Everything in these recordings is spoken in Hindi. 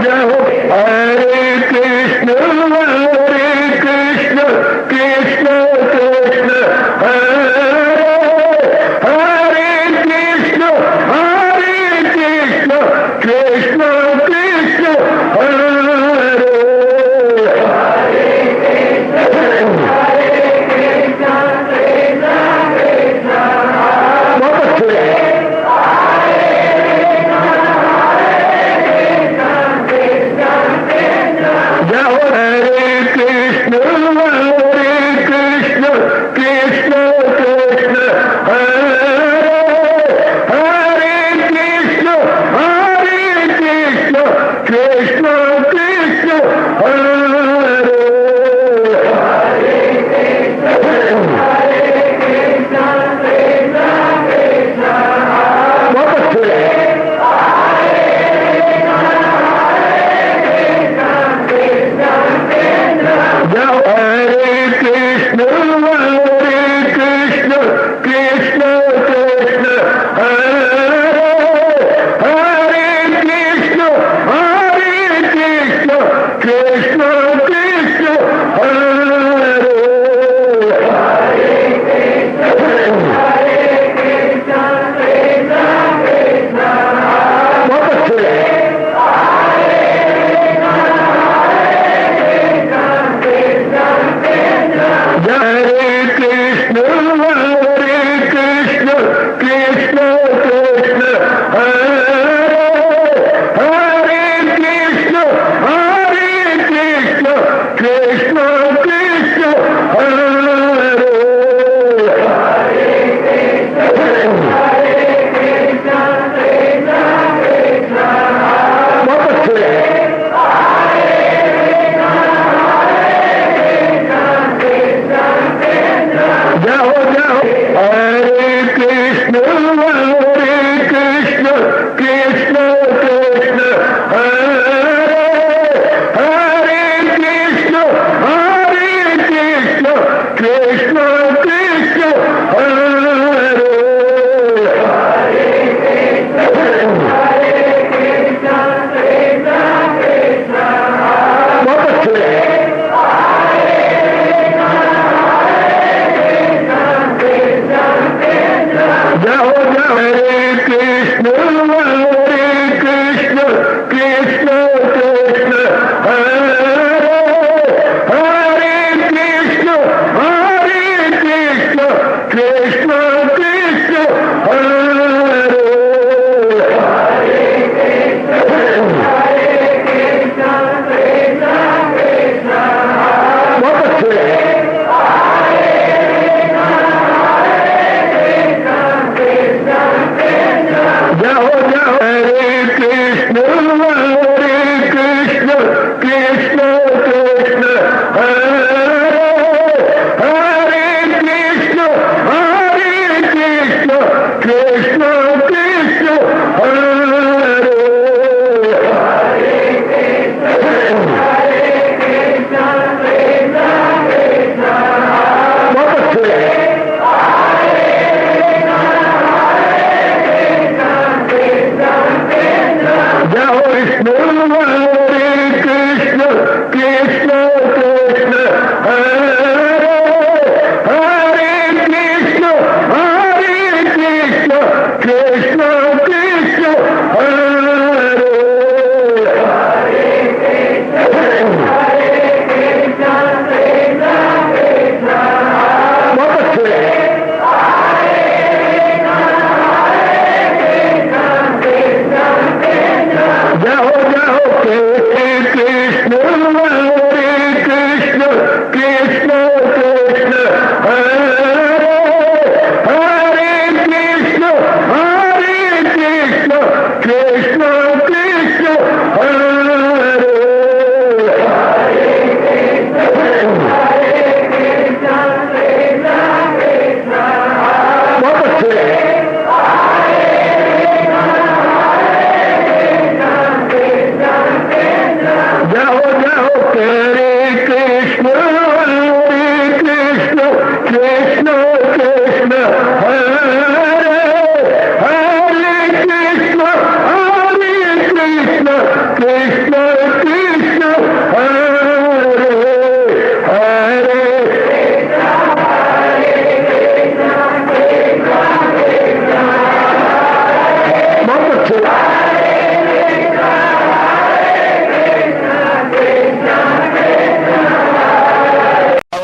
जय हो हरे कृष्ण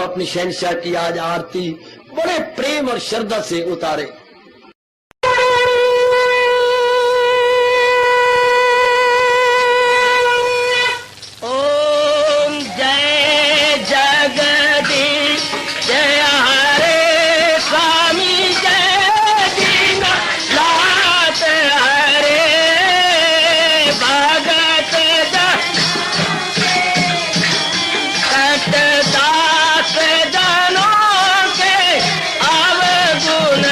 अपनी शहंशाह की आज आरती बड़े प्रेम और श्रद्धा से उतारे। ओम जय जगदीश जय हरे स्वामी जय दीनानाथ हरे भगत दास जनों के अवगुण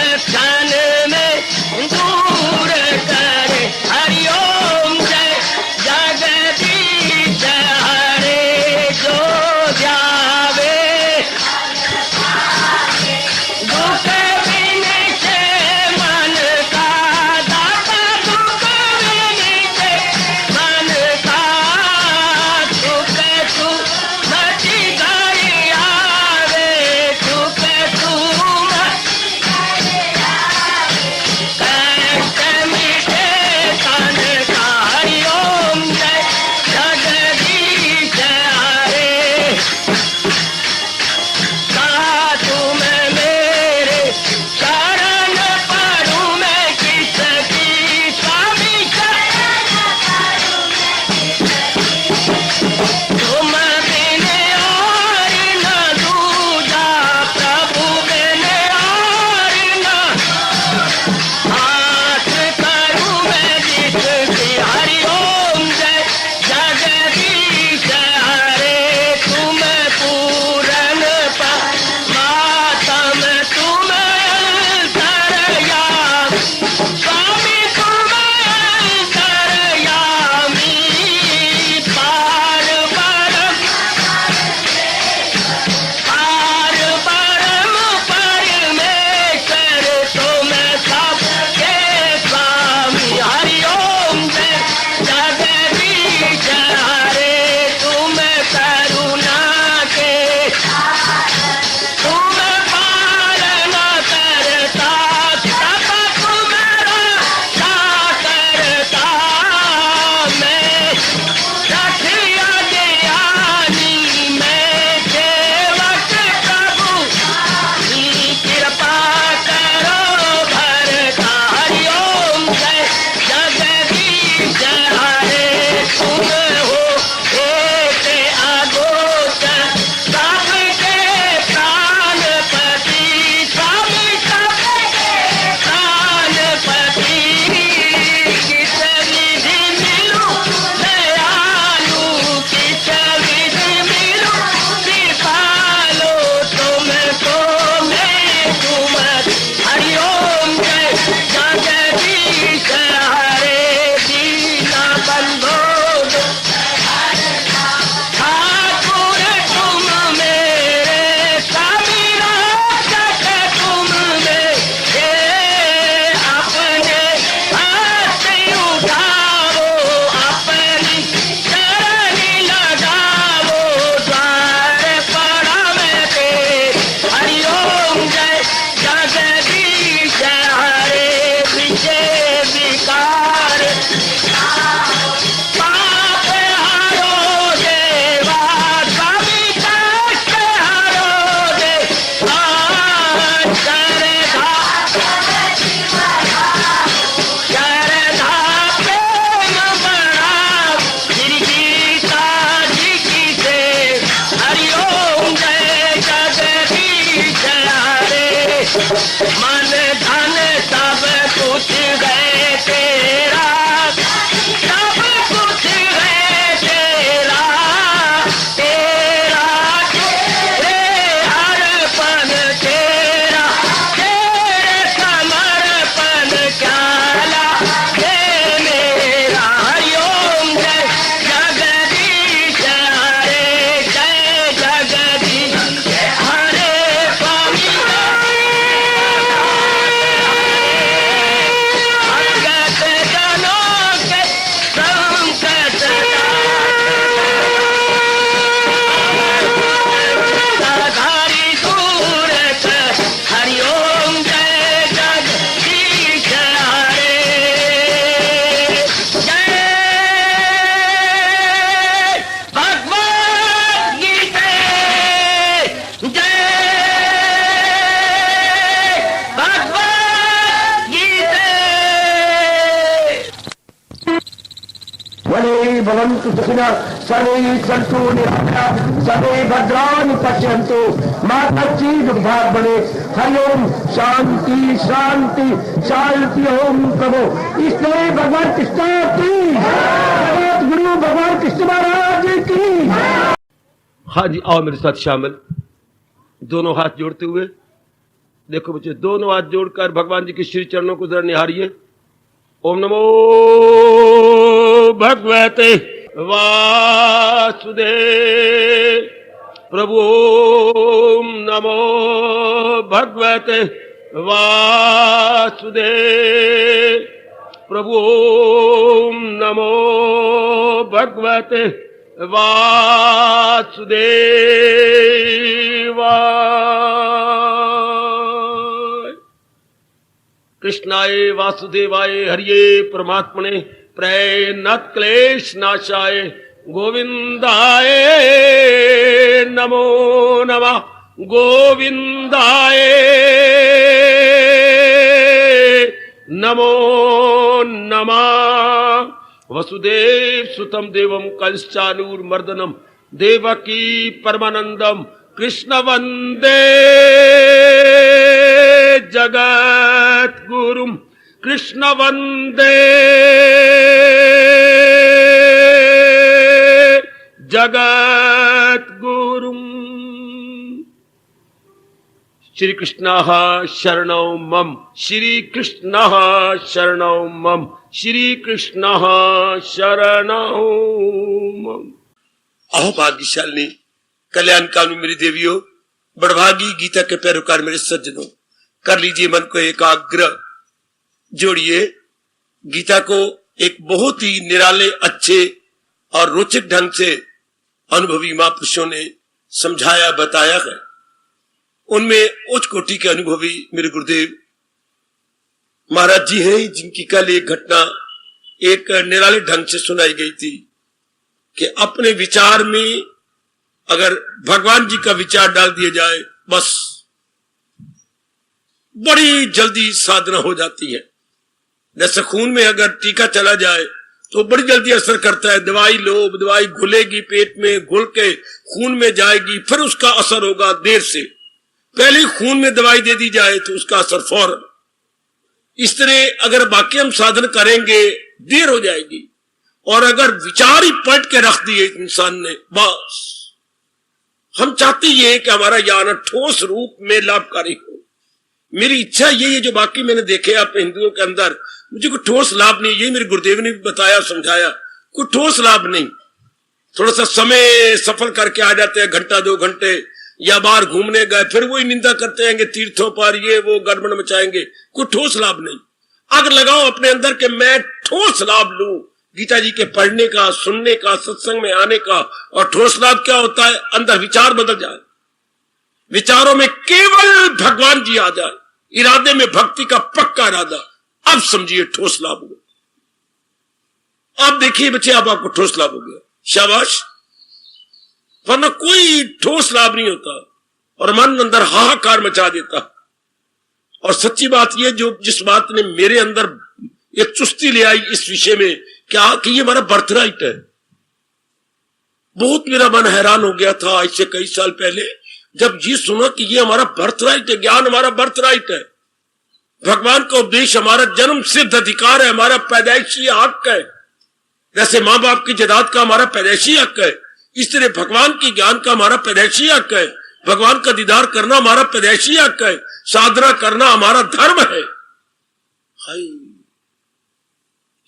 भवन्तु सुखिनः सर्वे सन्तु निरामयाः सर्वे भद्राणि पश्यन्तु मा कश्चित् दुःखात् भवेत्। हरि ओम शांति शांति शांति। ओम प्रभु इसलिए भगवान कृष्ण की जगत गुरु भगवान कृष्ण महाराज की। हाँ जी, आओ मेरे साथ शामिल, दोनों हाथ जोड़ते हुए। देखो बच्चे, दोनों हाथ जोड़कर भगवान जी के श्री चरणों को जरा निहारिए। ओम नमो भगवते वासुदेव प्रभु। ओम नमो भगवते वासुदेव प्रभु। ओम नमो भगवते वासुदेवाय। कृष्णाय वासुदेवाय हरिये परमात्मने प्रणत क्लेश नाशाय गोविंदाय नमो नमः। गोविंदाय नमो नमः। वसुदेव सुतम देवम कंसचानूरमर्दनम देवकी परमानंदम कृष्ण वंदे जगत गुरुम। कृष्ण वंदे जगत गुरुम। श्री कृष्ण शरणौ मम। श्री कृष्ण शरणौ मम। श्री कृष्ण शरणौ मम। अहो भाग्यशालिनी कल्याणकामी मेरी देवियों, बड़भागी गीता के पैरोकार मेरे सज्जनों, कर लीजिए मन को एकाग्र, जोड़िए। गीता को एक बहुत ही निराले, अच्छे और रोचक ढंग से अनुभवी महापुरुषों ने समझाया, बताया है। उनमें उच्च कोटि के अनुभवी मेरे गुरुदेव महाराज जी हैं, जिनकी कल एक घटना एक निराले ढंग से सुनाई गई थी कि अपने विचार में अगर भगवान जी का विचार डाल दिया जाए, बस बड़ी जल्दी साधना हो जाती है। जैसे खून में अगर टीका चला जाए तो बड़ी जल्दी असर करता है। दवाई लो, दवाई घुलेगी पेट में, घुल के खून में जाएगी, फिर उसका असर होगा देर से। पहले खून में दवाई दे दी जाए तो उसका असर फौरन। इस तरह अगर बाकी हम साधन करेंगे देर हो जाएगी। और अगर विचार ही पलट के रख दिए इंसान ने, बस हम चाहते ये कि हमारा ज्ञान ठोस रूप में लाभकारी हो। मेरी इच्छा यही है, जो बाकी मैंने देखे अपने हिंदुओं के अंदर, मुझे कोई ठोस लाभ नहीं। ये मेरे गुरुदेव ने भी बताया, समझाया, कोई ठोस लाभ नहीं। थोड़ा सा समय सफल करके आ जाते हैं, घंटा 2 घंटे, या बाहर घूमने गए, फिर वही निंदा करते हैं तीर्थों पर, ये वो गड़बड़ मचाएंगे। कोई ठोस लाभ नहीं। आग लगाओ अपने अंदर के मैं ठोस लाभ लूं गीता जी के पढ़ने का, सुनने का, सत्संग में आने का। और ठोस लाभ क्या होता है? अंदर विचार बदल जाए, विचारों में केवल भगवान जी आ जाए, इरादे में भक्ति का पक्का इरादा। अब समझिए ठोस लाभ हो गया। अब देखिए बच्चे, अब आपको ठोस लाभ हो गया, शाबाश। वरना कोई ठोस लाभ नहीं होता और मन अंदर हाहाकार मचा देता। और सच्ची बात यह, जो जिस बात ने मेरे अंदर एक चुस्ती ले आई इस विषय में, क्या कि ये हमारा बर्थराइट है। बहुत मेरा मन हैरान हो गया था इससे कई साल पहले, जब ये सुना कि ये हमारा बर्थराइट है, ज्ञान हमारा बर्थराइट है, भगवान का उपदेश हमारा जन्म सिद्ध अधिकार है, हमारा पैदाइशी हक है। जैसे माँ बाप की जायदाद का हमारा पैदाइशी हक है, इस तरह भगवान की ज्ञान का हमारा पैदाइशी हक है। भगवान का दीदार करना हमारा पैदाइशी हक है, साधना करना हमारा धर्म है।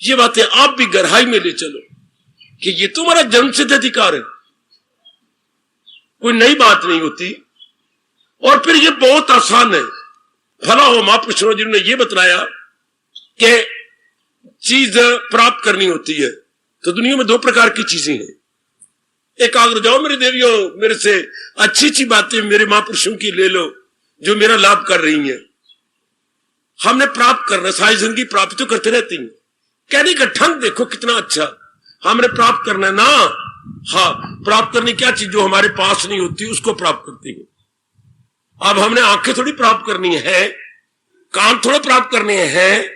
ये बातें आप भी गहराई में ले चलो कि ये तो हमारा जन्मसिद्ध अधिकार है, कोई नई बात नहीं होती। और फिर ये बहुत आसान है। भला हो महापुरुषों जिन्होंने ये बतलाया कि चीज प्राप्त करनी होती है तो दुनिया में 2 प्रकार की चीजें हैं। एकाग्र जाओ मेरे देवियों, मेरे से अच्छी अच्छी बातें मेरे महापुरुषों की ले लो जो मेरा लाभ कर रही हैं। हमने प्राप्त करना, सारी जिंदगी प्राप्त तो करते रहती हैं। कहने का ढंग देखो कितना अच्छा, हमने प्राप्त करना है ना। हाँ, प्राप्त करनी क्या चीज जो हमारे पास नहीं होती उसको प्राप्त करती है। अब हमने आंखें थोड़ी प्राप्त करनी है, कान थोड़ा प्राप्त करने हैं,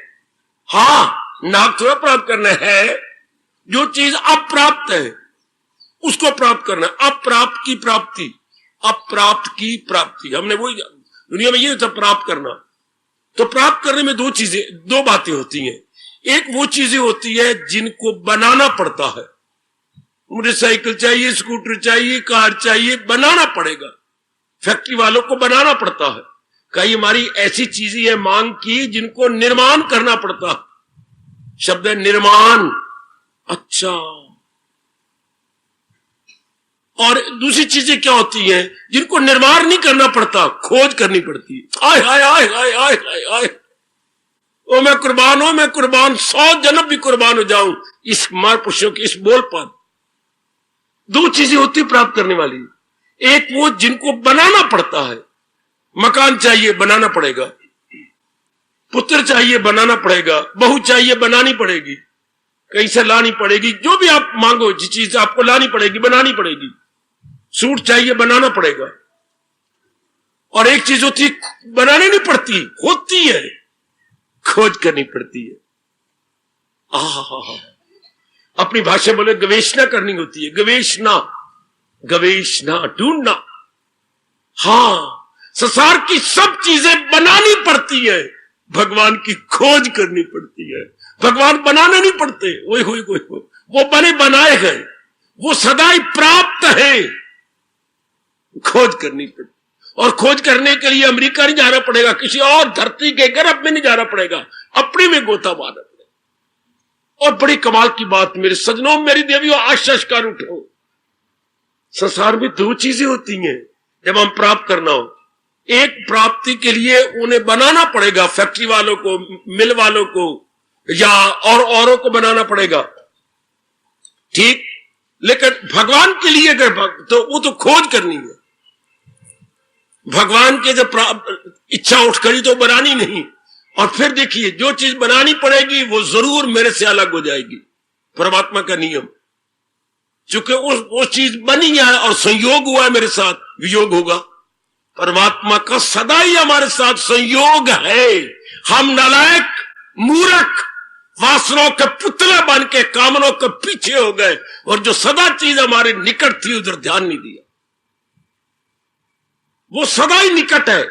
हाँ नाक थोड़ा प्राप्त करना है, जो चीज अप्राप्त है उसको प्राप्त करना। अप्राप्त की प्राप्ति, अप्राप्त की प्राप्ति, हमने वही दुनिया में ये होता प्राप्त करना। तो प्राप्त करने में दो बातें होती हैं। एक वो चीजें होती है जिनको बनाना पड़ता है, मुझे साइकिल चाहिए, स्कूटर चाहिए, कार चाहिए, बनाना पड़ेगा, फैक्ट्री वालों को बनाना पड़ता है। कई हमारी ऐसी चीजें है मांग की जिनको निर्माण करना पड़ता है, शब्द है निर्माण। अच्छा, और दूसरी चीजें क्या होती हैं जिनको निर्माण नहीं करना पड़ता, खोज करनी पड़ती है। आय हाय आय हाय आय हाय आय, ओ मैं कुर्बान हूं, मैं कुर्बान, 100 जन्म भी कुर्बान हो जाऊं इस महापुरुषों के इस बोल पर। दो चीजें होती प्राप्त करने वाली, एक वो जिनको बनाना पड़ता है, मकान चाहिए बनाना पड़ेगा, पुत्र चाहिए बनाना पड़ेगा, बहू चाहिए बनानी पड़ेगी, कहीं से लानी पड़ेगी, जो भी आप मांगो जिस चीज आपको लानी पड़ेगी बनानी पड़ेगी, सूट चाहिए बनाना पड़ेगा। और एक चीज होती है बनानी नहीं पड़ती, होती है, खोज करनी पड़ती है। अपनी भाषा बोले गवेषणा करनी होती है, गवेषणा, गवेषणा, ढूंढना। हाँ, संसार की सब चीजें बनानी पड़ती है, भगवान की खोज करनी पड़ती है। भगवान बनाने नहीं पड़ते, वो बने बनाए गए, वो सदाई प्राप्त है, खोज करनी पड़ती। और खोज करने के लिए अमेरिका नहीं जाना पड़ेगा, किसी और धरती के गर्भ में नहीं जाना पड़ेगा, अपने में गोता मारना पड़ेगा। और बड़ी कमाल की बात मेरे सजनों, मेरी देवियों, आश्चर्य कर उठो, संसार में दो चीजें होती हैं जब हम प्राप्त करना हो। एक, प्राप्ति के लिए उन्हें बनाना पड़ेगा, फैक्ट्री वालों को, मिल वालों को, या औरों को बनाना पड़ेगा, ठीक। लेकिन भगवान के लिए अगर तो वो तो खोज करनी है। भगवान के जब इच्छा उठ करी तो बनानी नहीं। और फिर देखिए, जो चीज बनानी पड़ेगी वो जरूर मेरे से अलग हो जाएगी, परमात्मा का नियम। चूंकि वो चीज बनी है और संयोग हुआ है मेरे साथ, वियोग होगा। परमात्मा का सदा ही हमारे साथ संयोग है। हम नालायक, मूर्ख, वासनाओं के पुतले बन के कामनों के पीछे हो गए, और जो सदा चीज हमारे निकट थी उधर ध्यान नहीं दिया। वो सदा ही निकट है,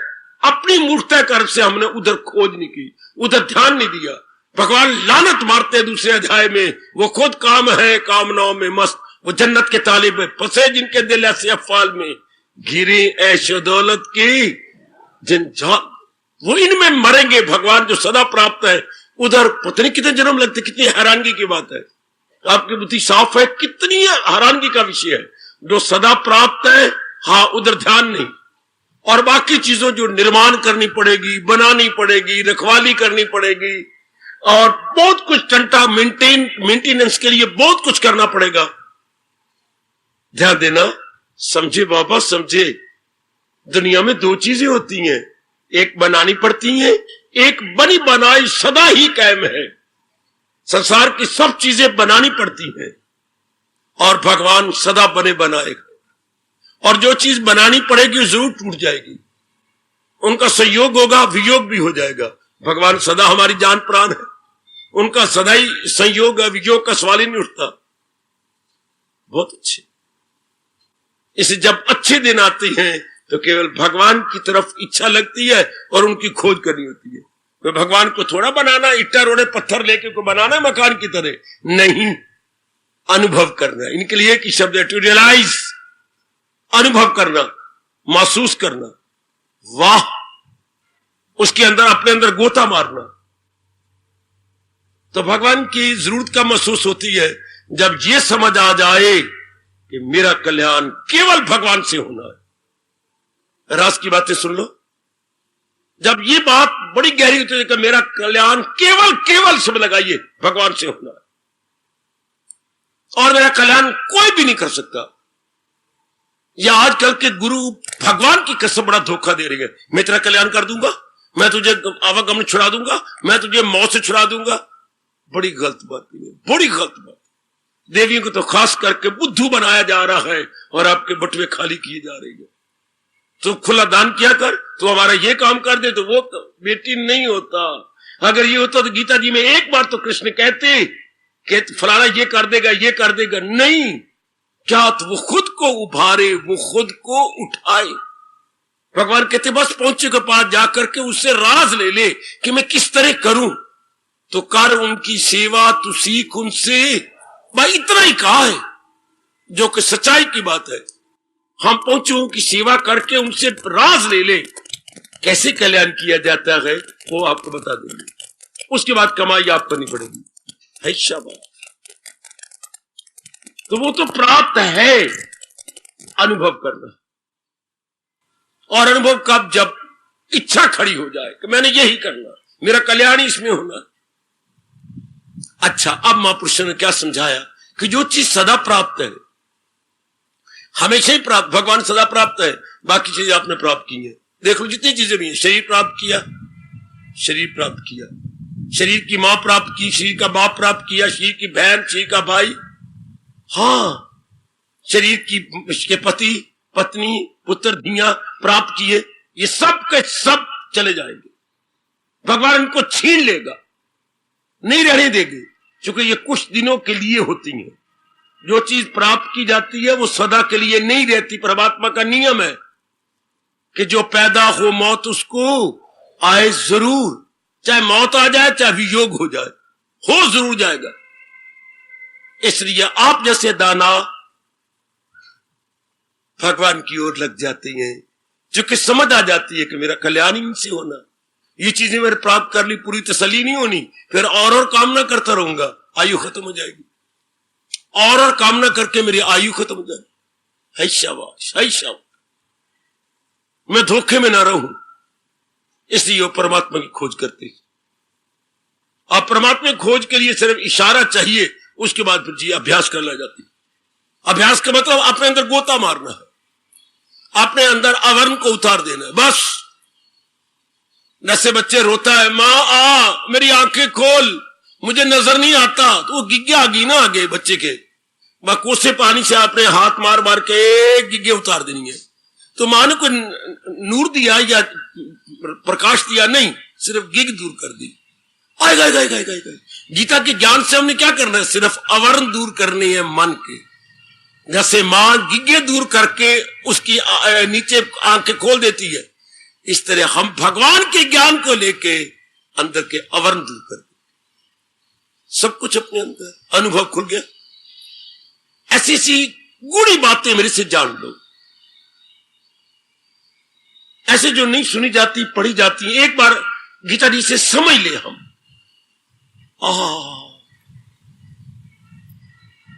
अपनी मूर्खता कर्म से हमने उधर खोज नहीं की, उधर ध्यान नहीं दिया। भगवान लानत मारते दूसरे अध्याय में, वो खुद काम है कामनाओं में मस्त, वो जन्नत के तालिब में फंसे जिनके दिल ऐसे अफाल में, घिरी ऐशो दौलत की जिन वो इनमें मरेंगे। भगवान जो सदा प्राप्त है, उधर पता नहीं कितने जन्म लगते। कितनी हैरानगी की बात है, आपकी बुद्धि साफ है, कितनी हैरानगी का विषय है। जो सदा प्राप्त है, हाँ, उधर ध्यान नहीं। और बाकी चीजों जो निर्माण करनी पड़ेगी, बनानी पड़ेगी, रखवाली करनी पड़ेगी, और बहुत कुछ टंटा मेंटेनेंस के लिए बहुत कुछ करना पड़ेगा। ध्यान देना, समझे बाबा, समझे। दुनिया में दो चीजें होती हैं, एक बनानी पड़ती हैं, एक बनी बनाई सदा ही कायम है। संसार की सब चीजें बनानी पड़ती हैं और भगवान सदा बने बनाएगा। और जो चीज बनानी पड़ेगी जरूर टूट जाएगी, उनका संयोग होगा, वियोग भी हो जाएगा। भगवान सदा हमारी जान प्राण है, उनका सदा ही संयोग है, वियोग का सवाल ही नहीं उठता। बहुत अच्छे। इसे जब अच्छे दिन आते हैं तो केवल भगवान की तरफ इच्छा लगती है और उनकी खोज करनी होती है। तो भगवान को थोड़ा बनाना, ईटा रोड़े पत्थर लेके को बनाना है मकान की तरह, नहीं, अनुभव करना है। इनके लिए की शब्द है टू रियलाइज, अनुभव करना, महसूस करना। वाह, उसके अंदर अपने अंदर गोता मारना। तो भगवान की जरूरत का महसूस होती है जब ये समझ आ जाए कि मेरा कल्याण केवल भगवान से होना है। रास की बातें सुन लो, जब ये बात बड़ी गहरी होती है कि मेरा कल्याण केवल शब्द लगाइए भगवान से होना है, और मेरा कल्याण कोई भी नहीं कर सकता। या आजकल के गुरु भगवान की कसम बड़ा धोखा दे रही है, मैं तेरा कल्याण कर दूंगा, मैं तुझे आवागमन छुड़ा दूंगा, मैं तुझे मौत से छुड़ा दूंगा। बड़ी गलत बात है, बड़ी गलत बात। देवियों को तो खास करके बुद्धू बनाया जा रहा है और आपके बटुए खाली किए जा रहे हैं। तो खुला दान किया कर, तो हमारा ये काम कर दे, तो वो बेटी नहीं होता। अगर ये होता तो गीता जी में एक बार तो कृष्ण कहते कि फलाना ये कर देगा, ये कर देगा, नहीं। क्या तो वो खुद को उभारे, वो खुद को उठाए। भगवान कहते बस पहुंचे के पास जाकर के उससे राज ले ले कि मैं किस तरह करूं, तो कर उनकी सेवा, तू सीख उनसे। भाई इतना ही कहा है, जो कि सच्चाई की बात है। हम पहुंचे उनकी सेवा करके उनसे राज ले ले। कैसे कल्याण किया जाता है वो आपको बता देंगे। उसके बाद कमाई आप करनी पड़ेगी। है शाबाश। तो वो तो प्राप्त है अनुभव करना। और अनुभव कब? जब इच्छा खड़ी हो जाए कि मैंने यही करना, मेरा कल्याण इसमें होना। अच्छा, अब महापुरुषों ने क्या समझाया कि जो चीज सदा प्राप्त है, हमेशा ही प्राप्त, भगवान सदा प्राप्त है, बाकी चीजें आपने प्राप्त की है। देख लो जितनी चीजें भी हैं, शरीर प्राप्त किया, शरीर प्राप्त किया, शरीर की मां प्राप्त की, शरीर का बाप प्राप्त किया, शरीर की बहन, शरीर का भाई, हाँ, शरीर के पति, पत्नी, पुत्र, धिया प्राप्त किए। ये सब के सब चले जाएंगे, भगवान इनको छीन लेगा, नहीं रहने देंगे, क्योंकि ये कुछ दिनों के लिए होती है। जो चीज प्राप्त की जाती है वो सदा के लिए नहीं रहती। परमात्मा का नियम है कि जो पैदा हो मौत उसको आए जरूर, चाहे मौत आ जाए चाहे वियोग हो जाए, हो जरूर जाएगा। इसलिए आप जैसे दाना भगवान की ओर लग जाते हैं, जो कि समझ आ जाती है कि मेरा कल्याण इनसे होना, ये चीजें मेरे प्राप्त कर ली, पूरी तसल्ली नहीं होनी, फिर और कामना करता रहूंगा, आयु खत्म हो जाएगी, और कामना करके मेरी आयु खत्म हो जाएगी। है शाबाश, है शाबाश, मैं धोखे में ना रहूं। इसलिए वो परमात्मा की खोज करते हैं। आप परमात्मा की खोज के लिए सिर्फ इशारा चाहिए, उसके बाद फिर जी अभ्यास कर ला जाती है। अभ्यास का मतलब अपने अंदर गोता मारना है, अपने अंदर आवरण को उतार देना है, बस। जैसे बच्चे रोता है, मां आ मेरी आंखें खोल, मुझे नजर नहीं आता, तो वो गिग्गे आ गई ना आगे बच्चे के, कोसे पानी से आपने हाथ मार मार के गिग्गे उतार देनी है। तो मां ने कोई नूर दिया या प्रकाश दिया नहीं, सिर्फ गिग दूर कर दी। आएगा आएगा आएगा आएगा। गीता के ज्ञान से हमने क्या करना है? सिर्फ आवरण दूर करने हैं मन के। जैसे मां गिग्गे दूर करके उसकी नीचे आंखें खोल देती है, इस तरह हम भगवान के ज्ञान को लेके अंदर के आवरण दूर कर, सब कुछ अपने अंदर अनुभव खुल गया। ऐसी ऐसी गूढ़ी बातें मेरे से जान लो, ऐसे जो नहीं सुनी जाती पढ़ी जाती, एक बार गीता जी से समझ ले हम।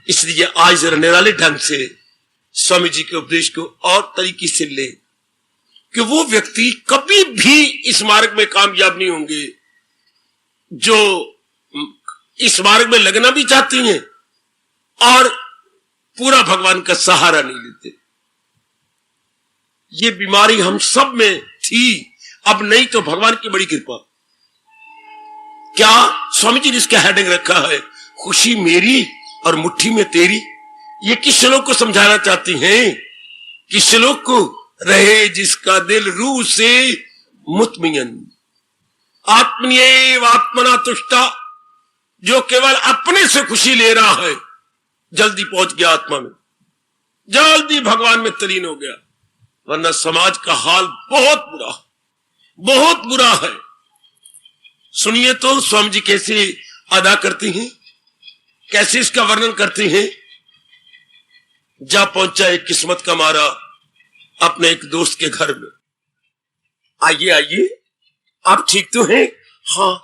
इसलिए आज जरा निराले ढंग से स्वामी जी के उपदेश को और तरीके से ले कि वो व्यक्ति कभी भी इस मार्ग में कामयाब नहीं होंगे जो इस मार्ग में लगना भी चाहती हैं और पूरा भगवान का सहारा नहीं लेते। ये बीमारी हम सब में थी, अब नहीं तो भगवान की बड़ी कृपा। क्या स्वामी जी ने इसका हेडिंग रखा है, खुशी मेरी और मुट्ठी में तेरी। ये किस श्लोक को समझाना चाहती हैं? किस श्लोक को? रहे जिसका दिल रूह से मुतमियन, आत्मन्येव आत्मना तुष्टा, जो केवल अपने से खुशी ले रहा है, जल्दी पहुंच गया आत्मा में, जल्दी भगवान में तलीन हो गया। वरना समाज का हाल बहुत बुरा, बहुत बुरा है। सुनिए तो स्वामी जी कैसे अदा करते हैं, कैसे इसका वर्णन करते हैं। जा पहुंचा एक किस्मत का मारा अपने एक दोस्त के घर में। आइए आइए, आप ठीक तो हैं? हाँ,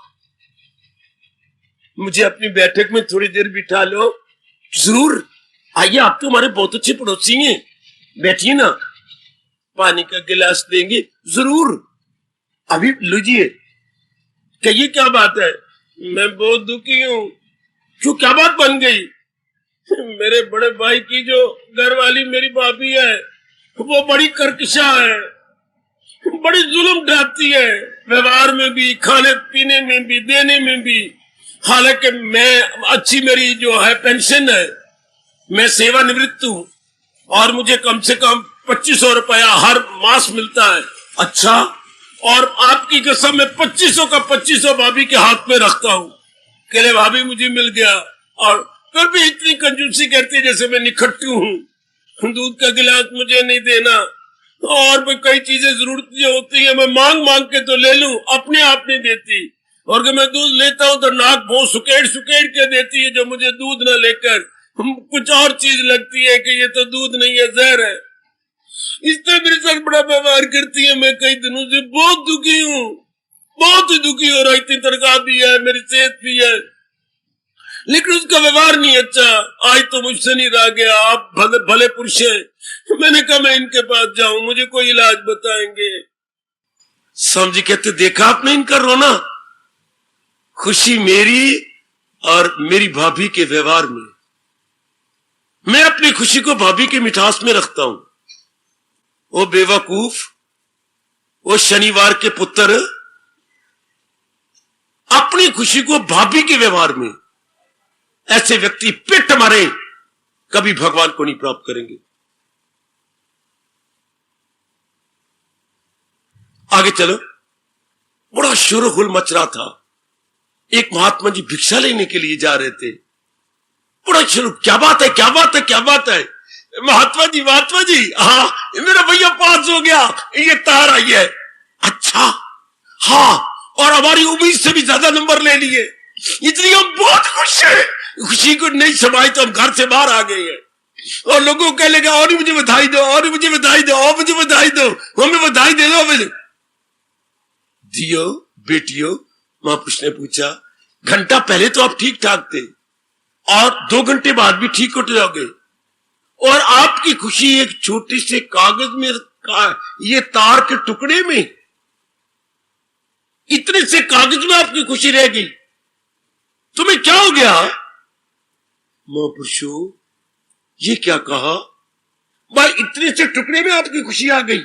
मुझे अपनी बैठक में थोड़ी देर बिठा लो। जरूर आइए, आप तो हमारे बहुत अच्छे पड़ोसी हैं, बैठिए ना, पानी का गिलास देंगे। जरूर, अभी लीजिए। कहिए क्या बात है? मैं बहुत दुखी हूं। क्यों, क्या बात बन गई? मेरे बड़े भाई की जो घर वाली मेरी भाभी है, वो बड़ी कर्कशा है, बड़ी जुल्म ढाती है, व्यवहार में भी, खाने पीने में भी, देने में भी। हालांकि मैं अच्छी, मेरी जो है पेंशन है, मैं सेवानिवृत्त हूं और मुझे कम से कम 2500 रुपया हर मास मिलता है। अच्छा, और आपकी कसम में 2500 का 2500 भाभी के हाथ में रखता हूं। कहले भाभी मुझे मिल गया, और फिर भी इतनी कंजूसी करती है जैसे मैं निखट्टू हूँ। दूध का गिलास मुझे नहीं देना, और भी कई चीजें जरूरत होती है, मैं मांग मांग के तो ले लूं, अपने आप नहीं देती। और अगर मैं दूध लेता हूँ तो नाक बहुत सुकेड़ सुकेड़ के देती है, जो मुझे दूध ना लेकर कुछ और चीज लगती है कि ये तो दूध नहीं है, जहर है। इससे मेरे साथ बड़ा व्यवहार करती है। मैं कई दिनों से बहुत दुखी हूँ, बहुत ही दुखी हो रहा। इतनी तनख्वाह भी है, मेरी सेहत भी है, लेकिन उसका व्यवहार नहीं अच्छा। आज तो मुझसे नहीं रह गया, आप भले भले पुरुष हैं। मैंने कहा मैं इनके पास जाऊं, मुझे कोई इलाज बताएंगे। स्वामी जी कहते देखा आपने इनका रोना, खुशी मेरी और मेरी भाभी के व्यवहार में। मैं अपनी खुशी को भाभी की मिठास में रखता हूं। वो बेवकूफ, वो शनिवार के पुत्र अपनी खुशी को भाभी के व्यवहार में, ऐसे व्यक्ति पिट मारे कभी भगवान को नहीं प्राप्त करेंगे। आगे चलो। बड़ा शोरगुल मच रहा था। एक महात्मा जी भिक्षा लेने के लिए जा रहे थे। बड़ा शोर, क्या बात है, क्या बात है, क्या बात है? महात्मा जी, हाँ मेरा भैया पास हो गया, ये तार आई है। अच्छा, हाँ, और हमारी उम्मीद से भी ज्यादा नंबर ले लिए, इसलिए हम बहुत खुश हैं। खुशी को नहीं समाई तो हम घर से बाहर आ गए हैं। और लोगों को कह लगा और मुझे बधाई दो, और मुझे बधाई दो, और मुझे बधाई दो, हमें बधाई दे दो। मुझे दियो बेटियों, महापुरुष ने पूछा, घंटा पहले तो आप ठीक ठाक थे और 2 घंटे बाद भी ठीक हो जाओगे, और आपकी खुशी एक छोटे से कागज में, ये तार के टुकड़े में, इतने से कागज में आपकी खुशी रह गई, तुम्हें क्या हो गया? महापुरुषों, ये क्या कहा? भाई इतने से टुकड़े में आपकी खुशी आ गई।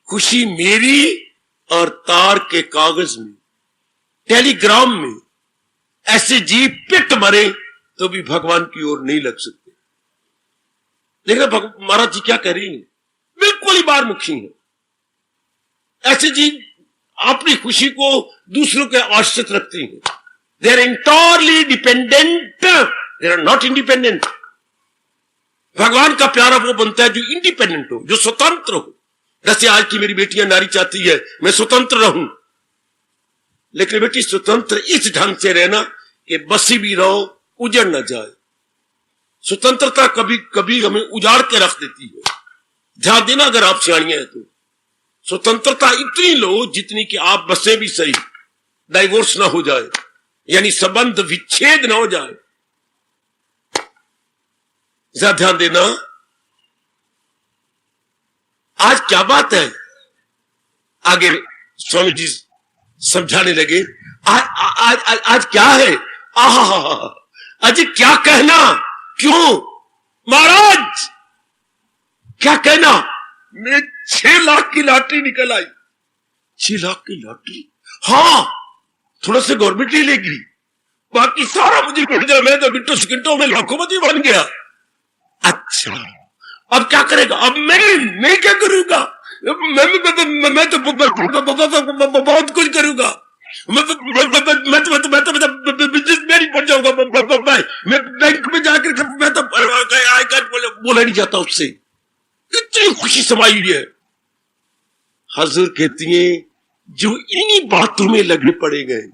खुशी मेरी और तार के कागज में, टेलीग्राम में। ऐसे जीव पिट मरे तो भी भगवान की ओर नहीं लग सकते। देखो महाराज जी क्या कह रही हैं, बिल्कुल ही बारमुखी है। ऐसे जीव अपनी खुशी को दूसरों के आश्रित रखते हैं। They are entirely dependent, they are not independent. भगवान का प्यारा वो बनता है जो इंडिपेंडेंट हो, जो स्वतंत्र हो। जैसे आज की मेरी बेटियां नारी चाहती है मैं स्वतंत्र रहूं, लेकिन बेटी स्वतंत्र इस ढंग से रहना कि बसी भी रहो, उजड़ न जाए। स्वतंत्रता कभी कभी हमें उजाड़ के रख देती है। ध्यान देना अगर आप सियाणियां हैं तो। स्वतंत्रता इतनी लो जितनी कि आप बसे भी सही, डाइवोर्स ना हो जाए, यानी संबंध विच्छेद ना हो जाए। जरा ध्यान देना। आज क्या बात है, आगे स्वामी जी समझाने लगे। आज क्या है? आज क्या कहना, क्यों महाराज क्या कहना? मेरे 6 लाख की लॉटरी निकल आई। 6 लाख की लॉटरी? हाँ, थोड़ा से गवर्नमेंट ही लेगी, बाकी सारा मुझे मिल जाए, मैं तो मिनटों सेकंडों में लाखोपति बन गया। अच्छा, अब क्या करेगा? अब मैं क्या करूंगा? मैं तो बहुत कुछ करूंगा। मैं तो बिजनेस मैन ही बन जाऊंगा। मैं बैंक में जाकर मैं तो बोला नहीं जाता उससे। इतनी खुशी समाई हुई है। हजूर कहती है जो इन्हीं बातों में लगने पड़े गए,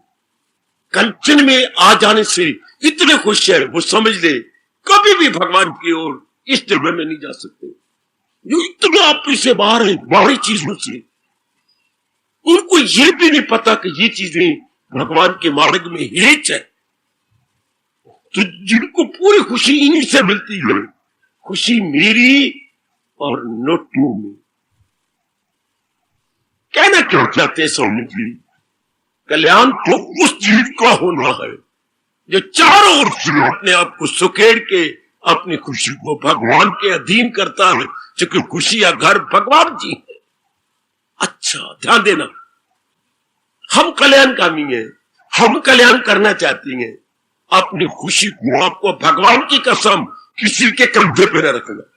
कंचन में आ जाने से इतने खुश है, वो समझ ले कभी भी भगवान की ओर इस जन्म में नहीं जा सकते। जो इतने अपने से बाहर है, बाहरी चीजों से, उनको ये भी नहीं पता कि ये चीजें भगवान के मार्ग में हिच है। तो जिनको पूरी खुशी इन्हीं से मिलती है, खुशी मेरी और नोट यू में। कहना क्यों चाहते हैं स्वामी जी? कल्याण तो उस जीव का होना है जो चारों ओर से अपने आप को सुखेड़ के अपनी खुशी को भगवान के अधीन करता है, क्योंकि खुशी या घर भगवान जी है। अच्छा ध्यान देना, हम कल्याणकामी हैं, हम कल्याण करना चाहती हैं। अपनी खुशी को आपको भगवान की कसम किसी के कंधे पे न रखना।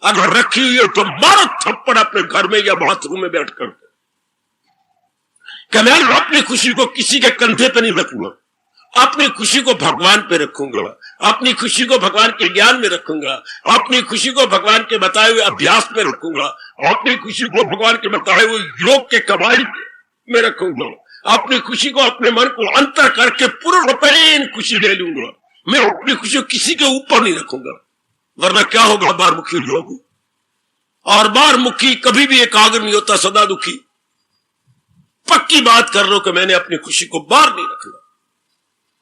अगर रखी हुई है तो मारो थप्पड़ अपने घर में या बाथरूम में बैठकर। कल्याण अपनी खुशी को किसी के कंधे पे नहीं रखना, अपनी खुशी को भगवान पे रखूंगा, अपनी खुशी को भगवान के ज्ञान में रखूंगा, अपनी खुशी को भगवान के बताए हुए अभ्यास में रखूंगा, अपनी खुशी को भगवान के बताए हुए योग के कमाई में रखूंगा, अपनी खुशी को, अपने मन को अंतर करके पूर्ण खुशी ले लूंगा। मैं अपनी खुशी को किसी के ऊपर नहीं रखूंगा, वरना क्या होगा, बार मुखी लोग, और बार मुखी कभी भी एकाग्र नहीं होता, सदा दुखी। पक्की बात कर लो कि मैंने अपनी खुशी को बार नहीं रखना।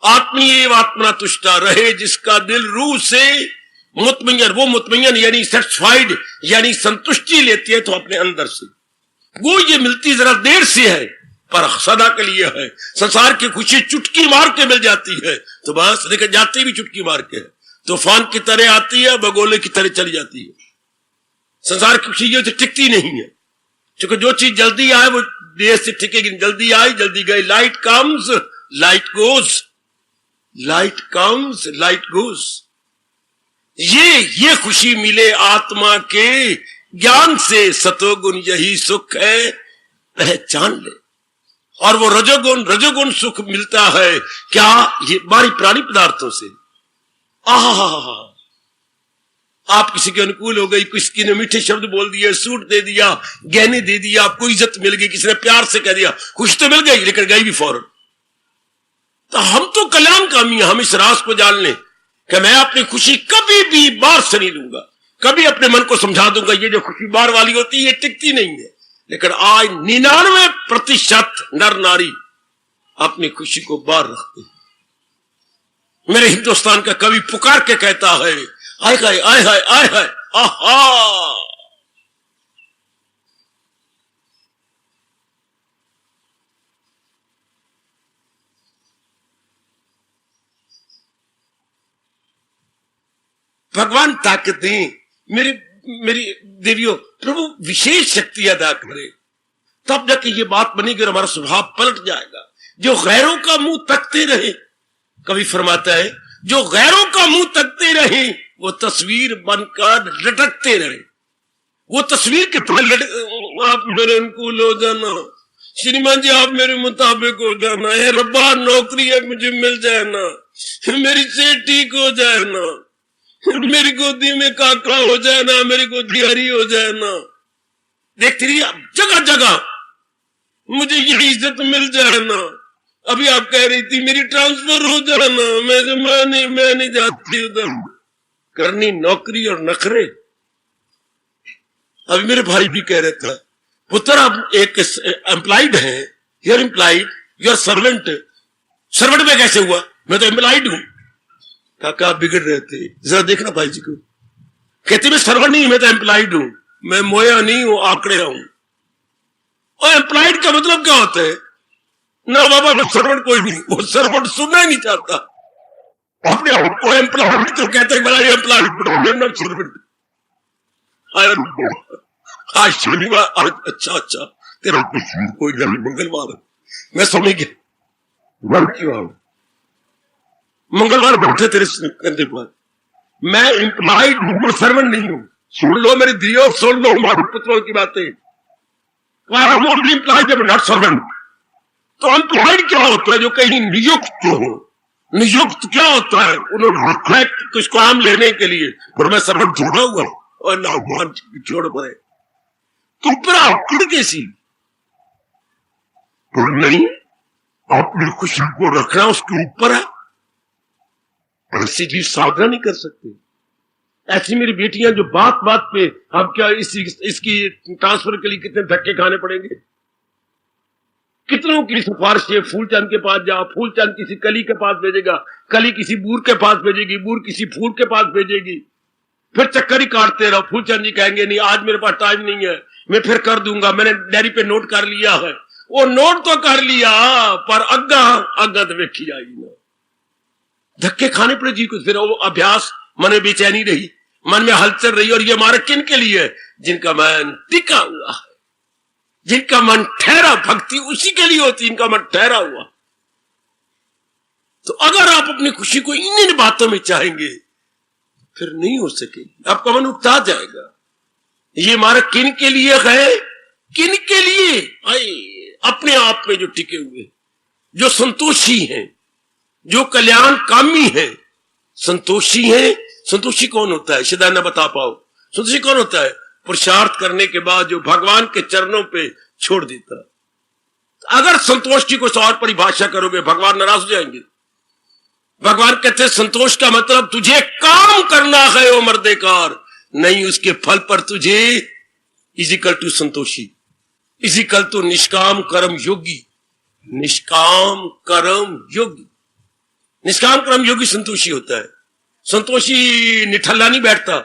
आत्मीय आत्मना तुष्टा रहे जिसका दिल रूह से मुतमय्यन, वो मुतमय्यन यानी सेटिस्फाइड, यानी संतुष्टि लेती है तो अपने अंदर से। वो ये मिलती जरा देर से है पर सदा के लिए है। संसार की खुशी चुटकी मार के मिल जाती है तो बस, लेकिन जाती भी चुटकी मार के है, तूफान की तरह आती है, बगोले की तरह चली जाती है। संसार की खुशी ये तो टिकती नहीं है, क्योंकि जो चीज जल्दी आए वो देर से टिकेगी। जल्दी आई जल्दी गई, light comes light goes, light comes light goes. ये खुशी मिले आत्मा के ज्ञान से, सतोगुण यही सुख है पहचान ले। और वो रजोगुण सुख मिलता है क्या, ये बारी प्राणी पदार्थों से। आप किसी के अनुकूल हो गई, किसी ने मीठे शब्द बोल दिए, सूट दे दिया, गहने दे दिया, आपको इज्जत मिल गई, किसी ने प्यार से कह दिया, खुश तो मिल गई लेकिन गई भी फौरन। तो हम तो कल्याण कामी हैं, हम इस राज को जान लें कि मैं अपनी खुशी कभी भी बार से नहीं लूंगा। कभी अपने मन को समझा दूंगा ये जो खुशी बार वाली होती है ये टिकती नहीं है। लेकिन आज 99% नर नारी अपनी खुशी को बार रखते हैं। मेरे हिंदुस्तान का कवि पुकार के कहता है, आय हाय आय हाय आय हाय आहा। भगवान ताकत दें, मेरी देवियों, प्रभु विशेष शक्ति अदा करे, तब जाके ये बात बनेगी और हमारा स्वभाव पलट जाएगा। जो गैरों का मुंह तकते रहे, कवि फरमाता है, जो गैरों का मुंह तकते रहे वो तस्वीर बनकर लटकते रहे। वो तस्वीर के आप मेरे अनुकूल हो जाना, श्रीमान जी आप मेरे मुताबिक हो जाना, है रब्बा नौकरी है मुझे मिल जाए ना, मेरी सेहत ठीक हो जाए ना, मेरी गोदी में काका हो जाए ना, मेरी गोदी हरी हो जाए ना। देखती रही जगह जगह मुझे ये इज्जत मिल जाए ना। अभी आप कह रही थी मेरी ट्रांसफर हो जाए ना, मैं नहीं जाती उधर। करनी नौकरी और नखरे। अभी मेरे भाई भी कह रहे था, पुत्र आप एक एम्प्लॉयड है, your employed, your servant. Servant में कैसे हुआ, मैं तो एम्प्लॉयड हूं। काका आप बिगड़ रहे थे, जरा देखना भाई जी को। कहते मैं सर्वेंट नहीं, मैं तो एम्प्लॉयड हूं, मैं मोया नहीं हूं, आंकड़े हूं। और एम्प्लॉयड का मतलब क्या होता है ना बाबा, मैं सर्वेंट कोई नहीं, वो सर्वेंट सुनना ही नहीं चाहता। अपने आप को एम्प्लॉयड तो कहते हैं एम्प्लॉयड सर्वेंट। आज शनिवार, आज अच्छा तेरा कोई मंगलवार, मैं समझ गया क्यों मंगलवार बैठे तेरे कंधे पर। मैं एम्प्लॉयड हूं, सर्वेंट नहीं हूं। सुन लो मेरी दियो, सुन लो हमारे पुत्रों की बातें। Employed not servant. तो एम्प्लॉयड क्या होता है, जो कहीं नियुक्त हो। नियुक्त क्या होता है, उन्होंने कुछ काम लेने के लिए, और मैं सर्वेंट छोड़ा हुआ और ना भगवान छोड़ पड़े तो ऊपर कैसी तो नहीं, अपनी खुशी को रखना उसके ऊपर है। ऐसी चीज साधना नहीं कर सकते। ऐसी मेरी बेटियां जो बात बात पे हम क्या इसकी ट्रांसफर के लिए कितने धक्के खाने पड़ेंगे, कितनों की सिफारिश है। फूलचंद के पास जाओ, फूलचंद किसी कली के पास भेजेगा, कली किसी बूर के पास भेजेगी, बूर किसी फूल के पास भेजेगी, फिर चक्कर ही काटते रहो। फूलचंद जी कहेंगे नहीं आज मेरे पास टाइम नहीं है, मैं फिर कर दूंगा, मैंने डायरी पे नोट कर लिया है। वो नोट तो कर लिया पर अग्गा तो वेखी जाएगी ना, धक्के खाने पड़े जी को। फिर वो अभ्यास, मन में बेचैनी रही, मन में हलचल रही। और ये हमारे किन के लिए, जिनका मन टिका हुआ है, जिनका मन ठहरा। भक्ति उसी के लिए होती है जिनका मन ठहरा हुआ। तो अगर आप अपनी खुशी को इन बातों में चाहेंगे फिर नहीं हो सकेगी, आपका मन उकता जाएगा। ये हमारा किन के लिए है, किन के लिए, अपने आप में जो टिके हुए, जो संतोषी हैं, जो कल्याण कामी है, संतोषी है। संतोषी कौन होता है? शायद न बता पाओ। संतोषी कौन होता है? पुरुषार्थ करने के बाद जो भगवान के चरणों पे छोड़ देता। अगर संतोष की कुछ और परिभाषा करोगे, भगवान नाराज हो जाएंगे। भगवान कहते हैं संतोष का मतलब तुझे काम करना है ओ मर्देकार, नहीं उसके फल पर तुझे इजिकल टू संतोषी, इजिकल टू निष्काम कर्म योगी। निष्काम कर्म योगी, निष्काम कर्म योगी संतोषी होता है। संतोषी निठल्ला नहीं बैठता,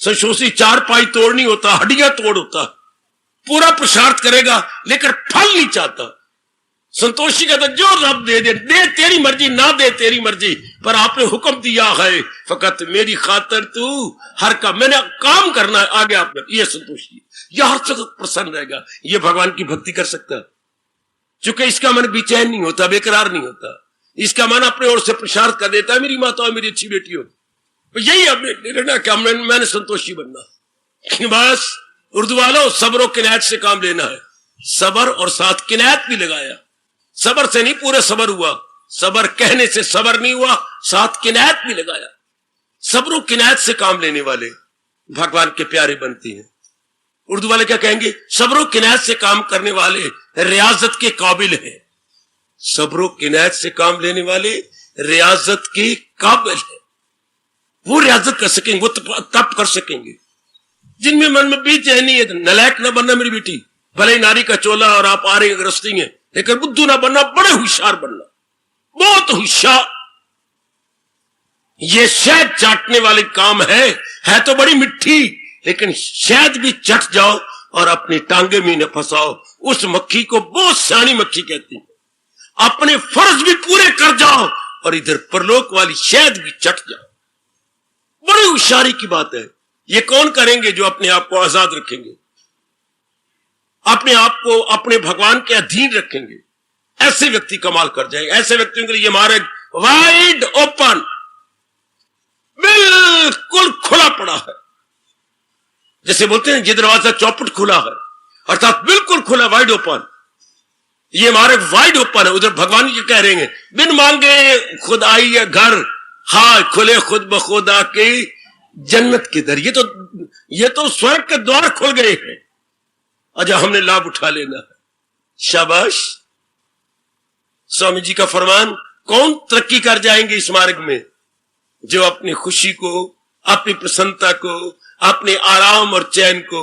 संतोषी चार पाई तोड़ नहीं होता, हड्डियां तोड़ होता। पूरा पुरुषार्थ करेगा लेकिन फल नहीं चाहता। संतोषी कहता जो रब दे दे, दे तेरी मर्जी, ना दे तेरी मर्जी, पर आपने हुक्म दिया है फकत मेरी खातर तू हर का, मैंने काम करना है आगे आपने। ये संतोषी, यह हर सतत प्रसन्न रहेगा। ये भगवान की भक्ति कर सकता, चूंकि इसका मन बेचैन नहीं होता, बेकरार नहीं होता। इसका मन अपने ओर से प्रसार कर देता है, मेरी माता मेरी अच्छी बेटी हो। यही अपने निर्णय क्या, मैंने संतोषी बनना। बस उर्दू वालों, सब्र और किनायत से काम लेना है। सबर और साथ किनायत भी लगाया। सबर से नहीं पूरे सबर हुआ, सबर कहने से सबर नहीं हुआ, साथ किनायत भी लगाया। सब्र और किनायत से काम लेने वाले भगवान के प्यारे बनते हैं। उर्दू वाले क्या कहेंगे? सब्र और किनायत से काम करने वाले रियाजत के काबिल हैं। सब्र और किनायत से काम लेने वाले रियाजत के काबिल हैं। वो रियाजत कर सकेंगे, वो तप कर सकेंगे। जिनमें मन में बेचैनी है, नलायक ना बनना मेरी बेटी, भले नारी का चोला और आप आ रहे गृहस्थी हैं, लेकिन बुद्धू ना बनना, बड़े होशियार बनना, बहुत होशियार। ये शहद चाटने वाले काम है तो बड़ी मिट्टी, लेकिन शहद भी चट जाओ और अपनी टांगे में न फंसाओ। उस मक्खी को बहुत सियानी मक्खी कहती है। अपने फर्ज भी पूरे कर जाओ और इधर परलोक वाली शहद भी चट जाओ। बड़ी होशियारी की बात है। ये कौन करेंगे? जो अपने आप को आजाद रखेंगे, अपने आप को अपने भगवान के अधीन रखेंगे। ऐसे व्यक्ति कमाल कर जाएंगे। ऐसे व्यक्तियों के लिए ये मार्ग वाइड ओपन, बिल्कुल खुला पड़ा है। जैसे बोलते हैं ये दरवाजा चौपट खुला है, अर्थात बिल्कुल खुला, वाइड ओपन। ये मार्ग वाइड ओपन है। उधर भगवान ये कह रहे हैं बिन मांगे खुद आई है घर, हाँ खुले खुद बखुद आके जन्नत के दर। ये तो स्वर्ग के द्वार खुल गए हैं, अच्छा हमने लाभ उठा लेना है। शाबाश। स्वामी जी का फरमान, कौन तरक्की कर जाएंगे इस मार्ग में? जो अपनी खुशी को, अपनी प्रसन्नता को, अपने आराम और चैन को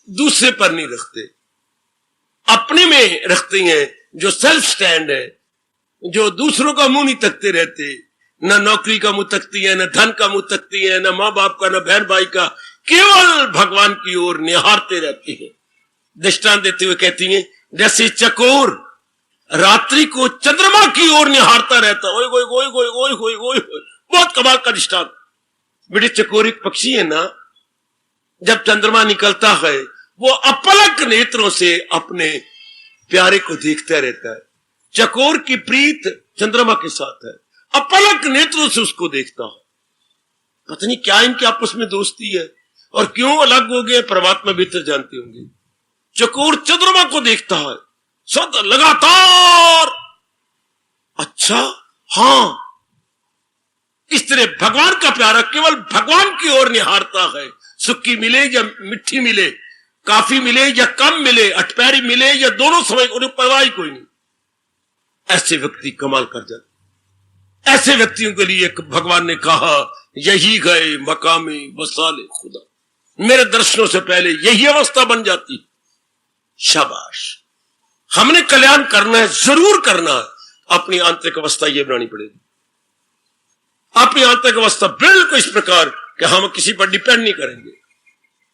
दूसरे पर नहीं रखते, अपने में रखते हैं। जो सेल्फ स्टैंड है, जो दूसरों का मुंह नहीं तकते रहते, न नौकरी का मुंह तकती है, न धन का मुंह तकती है, न मां बाप का, न बहन भाई का, केवल भगवान की ओर निहारते रहती है। दृष्टांत देते हुए कहती हैं जैसे चकोर रात्रि को चंद्रमा की ओर निहारता रहता। ओए ओए ओए ओए ओए ओए ओए, बहुत कमाल का दृष्टांत। बेटे चकोर एक पक्षी है ना, जब चंद्रमा निकलता है वो अपलक नेत्रों से अपने प्यारे को देखता रहता है। चकोर की प्रीत चंद्रमा के साथ है, अपलक नेत्रों से उसको देखता है। पता नहीं क्या इनकी आपस में दोस्ती है और क्यों अलग हो गए, परमात्मा भीतर जानते होंगे। चकोर चंद्रमा को देखता है सदा लगातार। अच्छा हाँ, इस तरह भगवान का प्यारा केवल भगवान की ओर निहारता है। सुक्की मिले या मिट्टी मिले, काफी मिले या कम मिले, अटपैरी मिले या दोनों समय, उन्हें परवाह ही कोई नहीं। ऐसे व्यक्ति कमाल कर जाते। ऐसे व्यक्तियों के लिए भगवान ने कहा यही गए मकामे वसाले खुदा। मेरे दर्शनों से पहले यही अवस्था बन जाती। शाबाश। हमने कल्याण करना है, जरूर करना है। अपनी आंतरिक अवस्था यह बनानी पड़ेगी। अपनी आंतरिक अवस्था बिल्कुल इस प्रकार कि हम किसी पर डिपेंड नहीं करेंगे।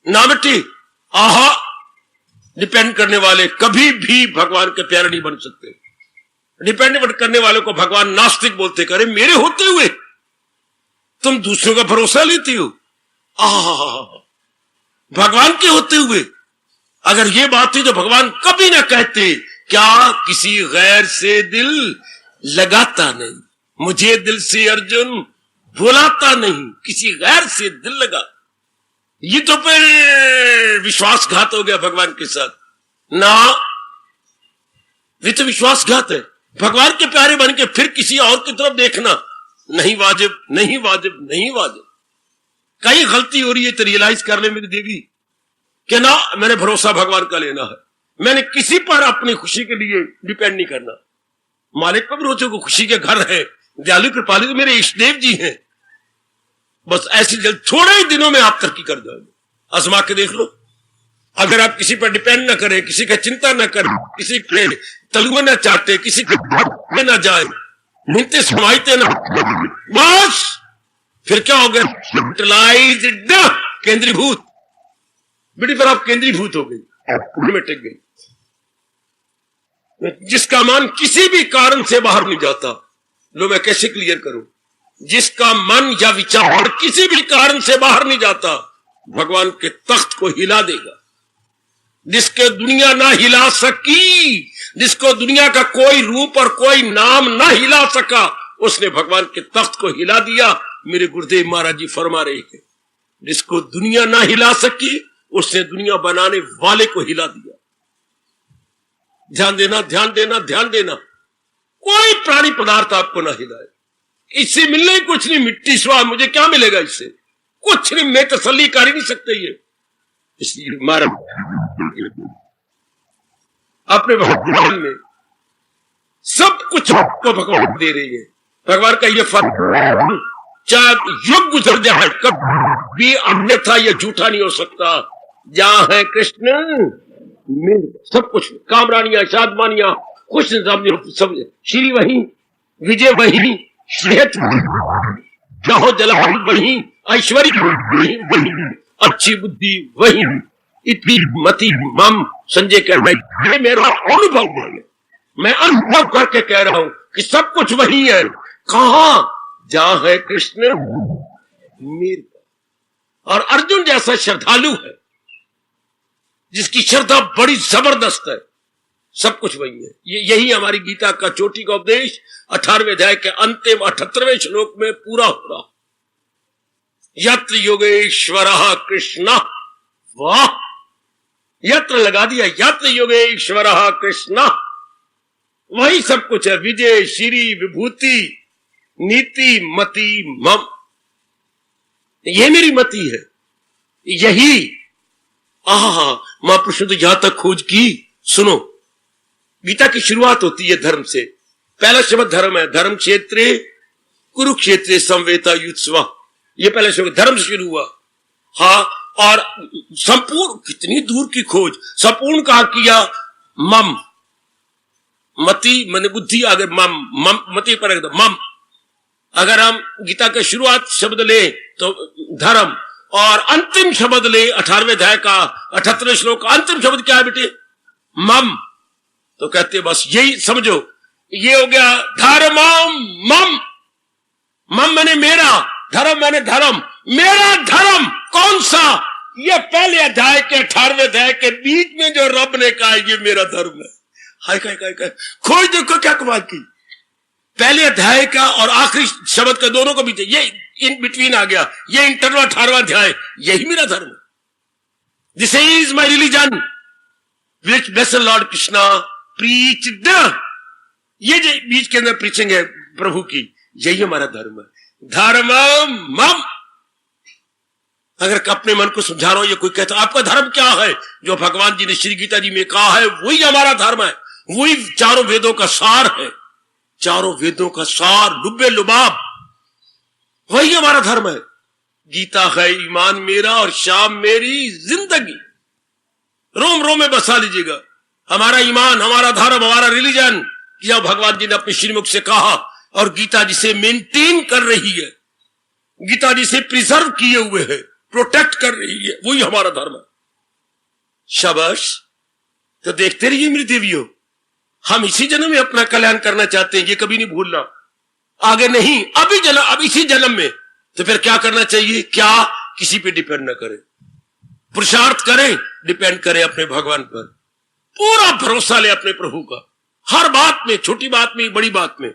ना बेटी, आहा, डिपेंड करने वाले कभी भी भगवान के प्यारे नहीं बन सकते। डिपेंड करने वालों को भगवान नास्तिक बोलते। करे मेरे होते हुए तुम दूसरों का भरोसा लेती हो। भगवान के होते हुए अगर ये बात थी तो भगवान कभी ना कहते क्या किसी गैर से दिल लगाता नहीं, मुझे दिल से अर्जुन भुलाता नहीं, किसी गैर से दिल लगा। ये तो फिर विश्वासघात हो गया भगवान के साथ ना, ये तो विश्वासघात है। भगवान के प्यारे बन के फिर किसी और की तरफ देखना नहीं वाजिब, नहीं वाजिब, नहीं वाजिब। कहीं गलती हो रही है तो रियलाइज कर ले मेरी देवी कि ना, मैंने भरोसा भगवान का लेना है। मैंने किसी पर अपनी खुशी के लिए डिपेंड नहीं करना। मालिक पर भरोसे को, खुशी के घर है, दयालु कृपालु तो मेरे इष्ट देव जी हैं। बस ऐसी जल्द थोड़े ही दिनों में आप तरक्की कर जाओगे। आजमा के देख लो। अगर आप किसी पर डिपेंड ना करें, किसी का चिंता ना करें, किसी के तलुए ना चाटे, किसी के ना जाए, मिलते समाइते ना, बस फिर क्या हो गया? यूटिलाइज्ड, केंद्रीभूत। बेटी पर आप केंद्रीभूत हो गई, में टिक गई। जिसका मन किसी भी कारण से बाहर नहीं जाता, लो मैं कैसे क्लियर करूं? जिसका मन या विचार किसी भी कारण से बाहर नहीं जाता, भगवान के तख्त को हिला देगा। जिसके दुनिया ना हिला सकी, जिसको दुनिया का कोई रूप और कोई नाम ना हिला सका, उसने भगवान के तख्त को हिला दिया। मेरे गुरुदेव महाराज जी फरमा रहे हैं, जिसको दुनिया ना हिला सकी, उसने दुनिया बनाने वाले को हिला दिया। ध्यान देना, ध्यान देना, ध्यान देना। कोई प्राणी पदार्थ आपको ना हिलाए। इससे मिलने ही कुछ नहीं। मिट्टी स्वाद, मुझे क्या मिलेगा इससे? कुछ नहीं। मैं तसल्ली कर ही नहीं सकते ये। इसलिए हमारा अपने भगवान में सब कुछ आपको भगवान दे रही है। भगवान का ये फर्क, चाहे युग गुजर जाए, कभी अन्यथा ये झूठा नहीं हो सकता। जहां है कृष्ण, सब कुछ, कामरानियां, शादमानियां, खुश सब, श्री वही, विजय वही, श्रेष्ठ जहो जला वही, ऐश्वर्य वही, अच्छी बुद्धि वही, इतनी मति मम। संजय कह रहे, मेरा अनुभव है, मैं अनुभव करके कह रहा हूं कि सब कुछ वही है। कहां? जहां है कृष्ण मीर। और अर्जुन जैसा श्रद्धालु है, जिसकी श्रद्धा बड़ी जबरदस्त है, सब कुछ वही है। यही हमारी गीता का चोटी का उपदेश 18वें अध्याय के अंतिम 78वें श्लोक में पूरा हो रहा। यत्र योगेश्वरः कृष्ण, वाह, यत्र लगा दिया, यत्र योगेश्वरः कृष्ण, वही सब कुछ है। विजय, श्री, विभूति, नीति, मति, मम। ये मेरी मति है। यही महापुरुषों ने यहां तक खोज की। सुनो, गीता की शुरुआत होती है धर्म से। पहला शब्द धर्म है। धर्म क्षेत्रे कुरुक्षेत्रे संवेता युत्सवा, ये पहला शब्द धर्म से शुरू हुआ। हाँ, और संपूर्ण, कितनी दूर की खोज। संपूर्ण कहा किया मम, मति मन बुद्धि, आगे मम, मम मति पर मम। अगर हम गीता के शुरुआत शब्द ले तो धर्म, और अंतिम शब्द ले 18वें अध्याय का 78वें श्लोक का अंतिम शब्द क्या है बेटे? मम। तो कहते बस यही समझो, ये हो गया धर्मम मम। मम मैंने मेरा, धर्म मैंने धर्म। मेरा धर्म कौन सा? ये पहले अध्याय के 18वें अध्याय के बीच में जो रब ने कहा ये मेरा धर्म है। हाय खोज देखो क्या कमाल की। पहले अध्याय का और आखिरी शब्द का दोनों को बीच, ये इन बिटवीन आ गया, ये इंटरवल 18वां अध्याय, यही मेरा धर्म है। This is my religion which blessed Lord Krishna preached. ये जो बीच के अंदर प्रीचिंग है प्रभु की, यही हमारा धर्म है। धर्म मम। अगर अपने मन को समझा रहा हूं, ये कोई कहता आपका धर्म क्या है? जो भगवान जी ने श्री गीता जी में कहा है वही हमारा धर्म है। वही चारों वेदों का सार है। चारों वेदों का सार, लुब्बे लुबाब, वही हमारा धर्म है। गीता है ईमान मेरा और शाम मेरी जिंदगी। रोम रोम में बसा लीजिएगा हमारा ईमान, हमारा धर्म, हमारा रिलीजन, जब भगवान जी ने अपने श्रीमुख से कहा। और गीता जिसे मेंटेन कर रही है, गीता जिसे प्रिजर्व किए हुए है, प्रोटेक्ट कर रही है, वही हमारा धर्म है। शाबाश। तो देखते रहिए मेरी देवियों, हम इसी जन्म में अपना कल्याण करना चाहते हैं, ये कभी नहीं भूलना। आगे नहीं, अभी जन्म, अब इसी जन्म में। तो फिर क्या करना चाहिए? क्या? किसी पे डिपेंड ना करें, पुरुषार्थ करें, डिपेंड करें अपने भगवान पर। पूरा भरोसा ले अपने प्रभु का, हर बात में, छोटी बात में, बड़ी बात में।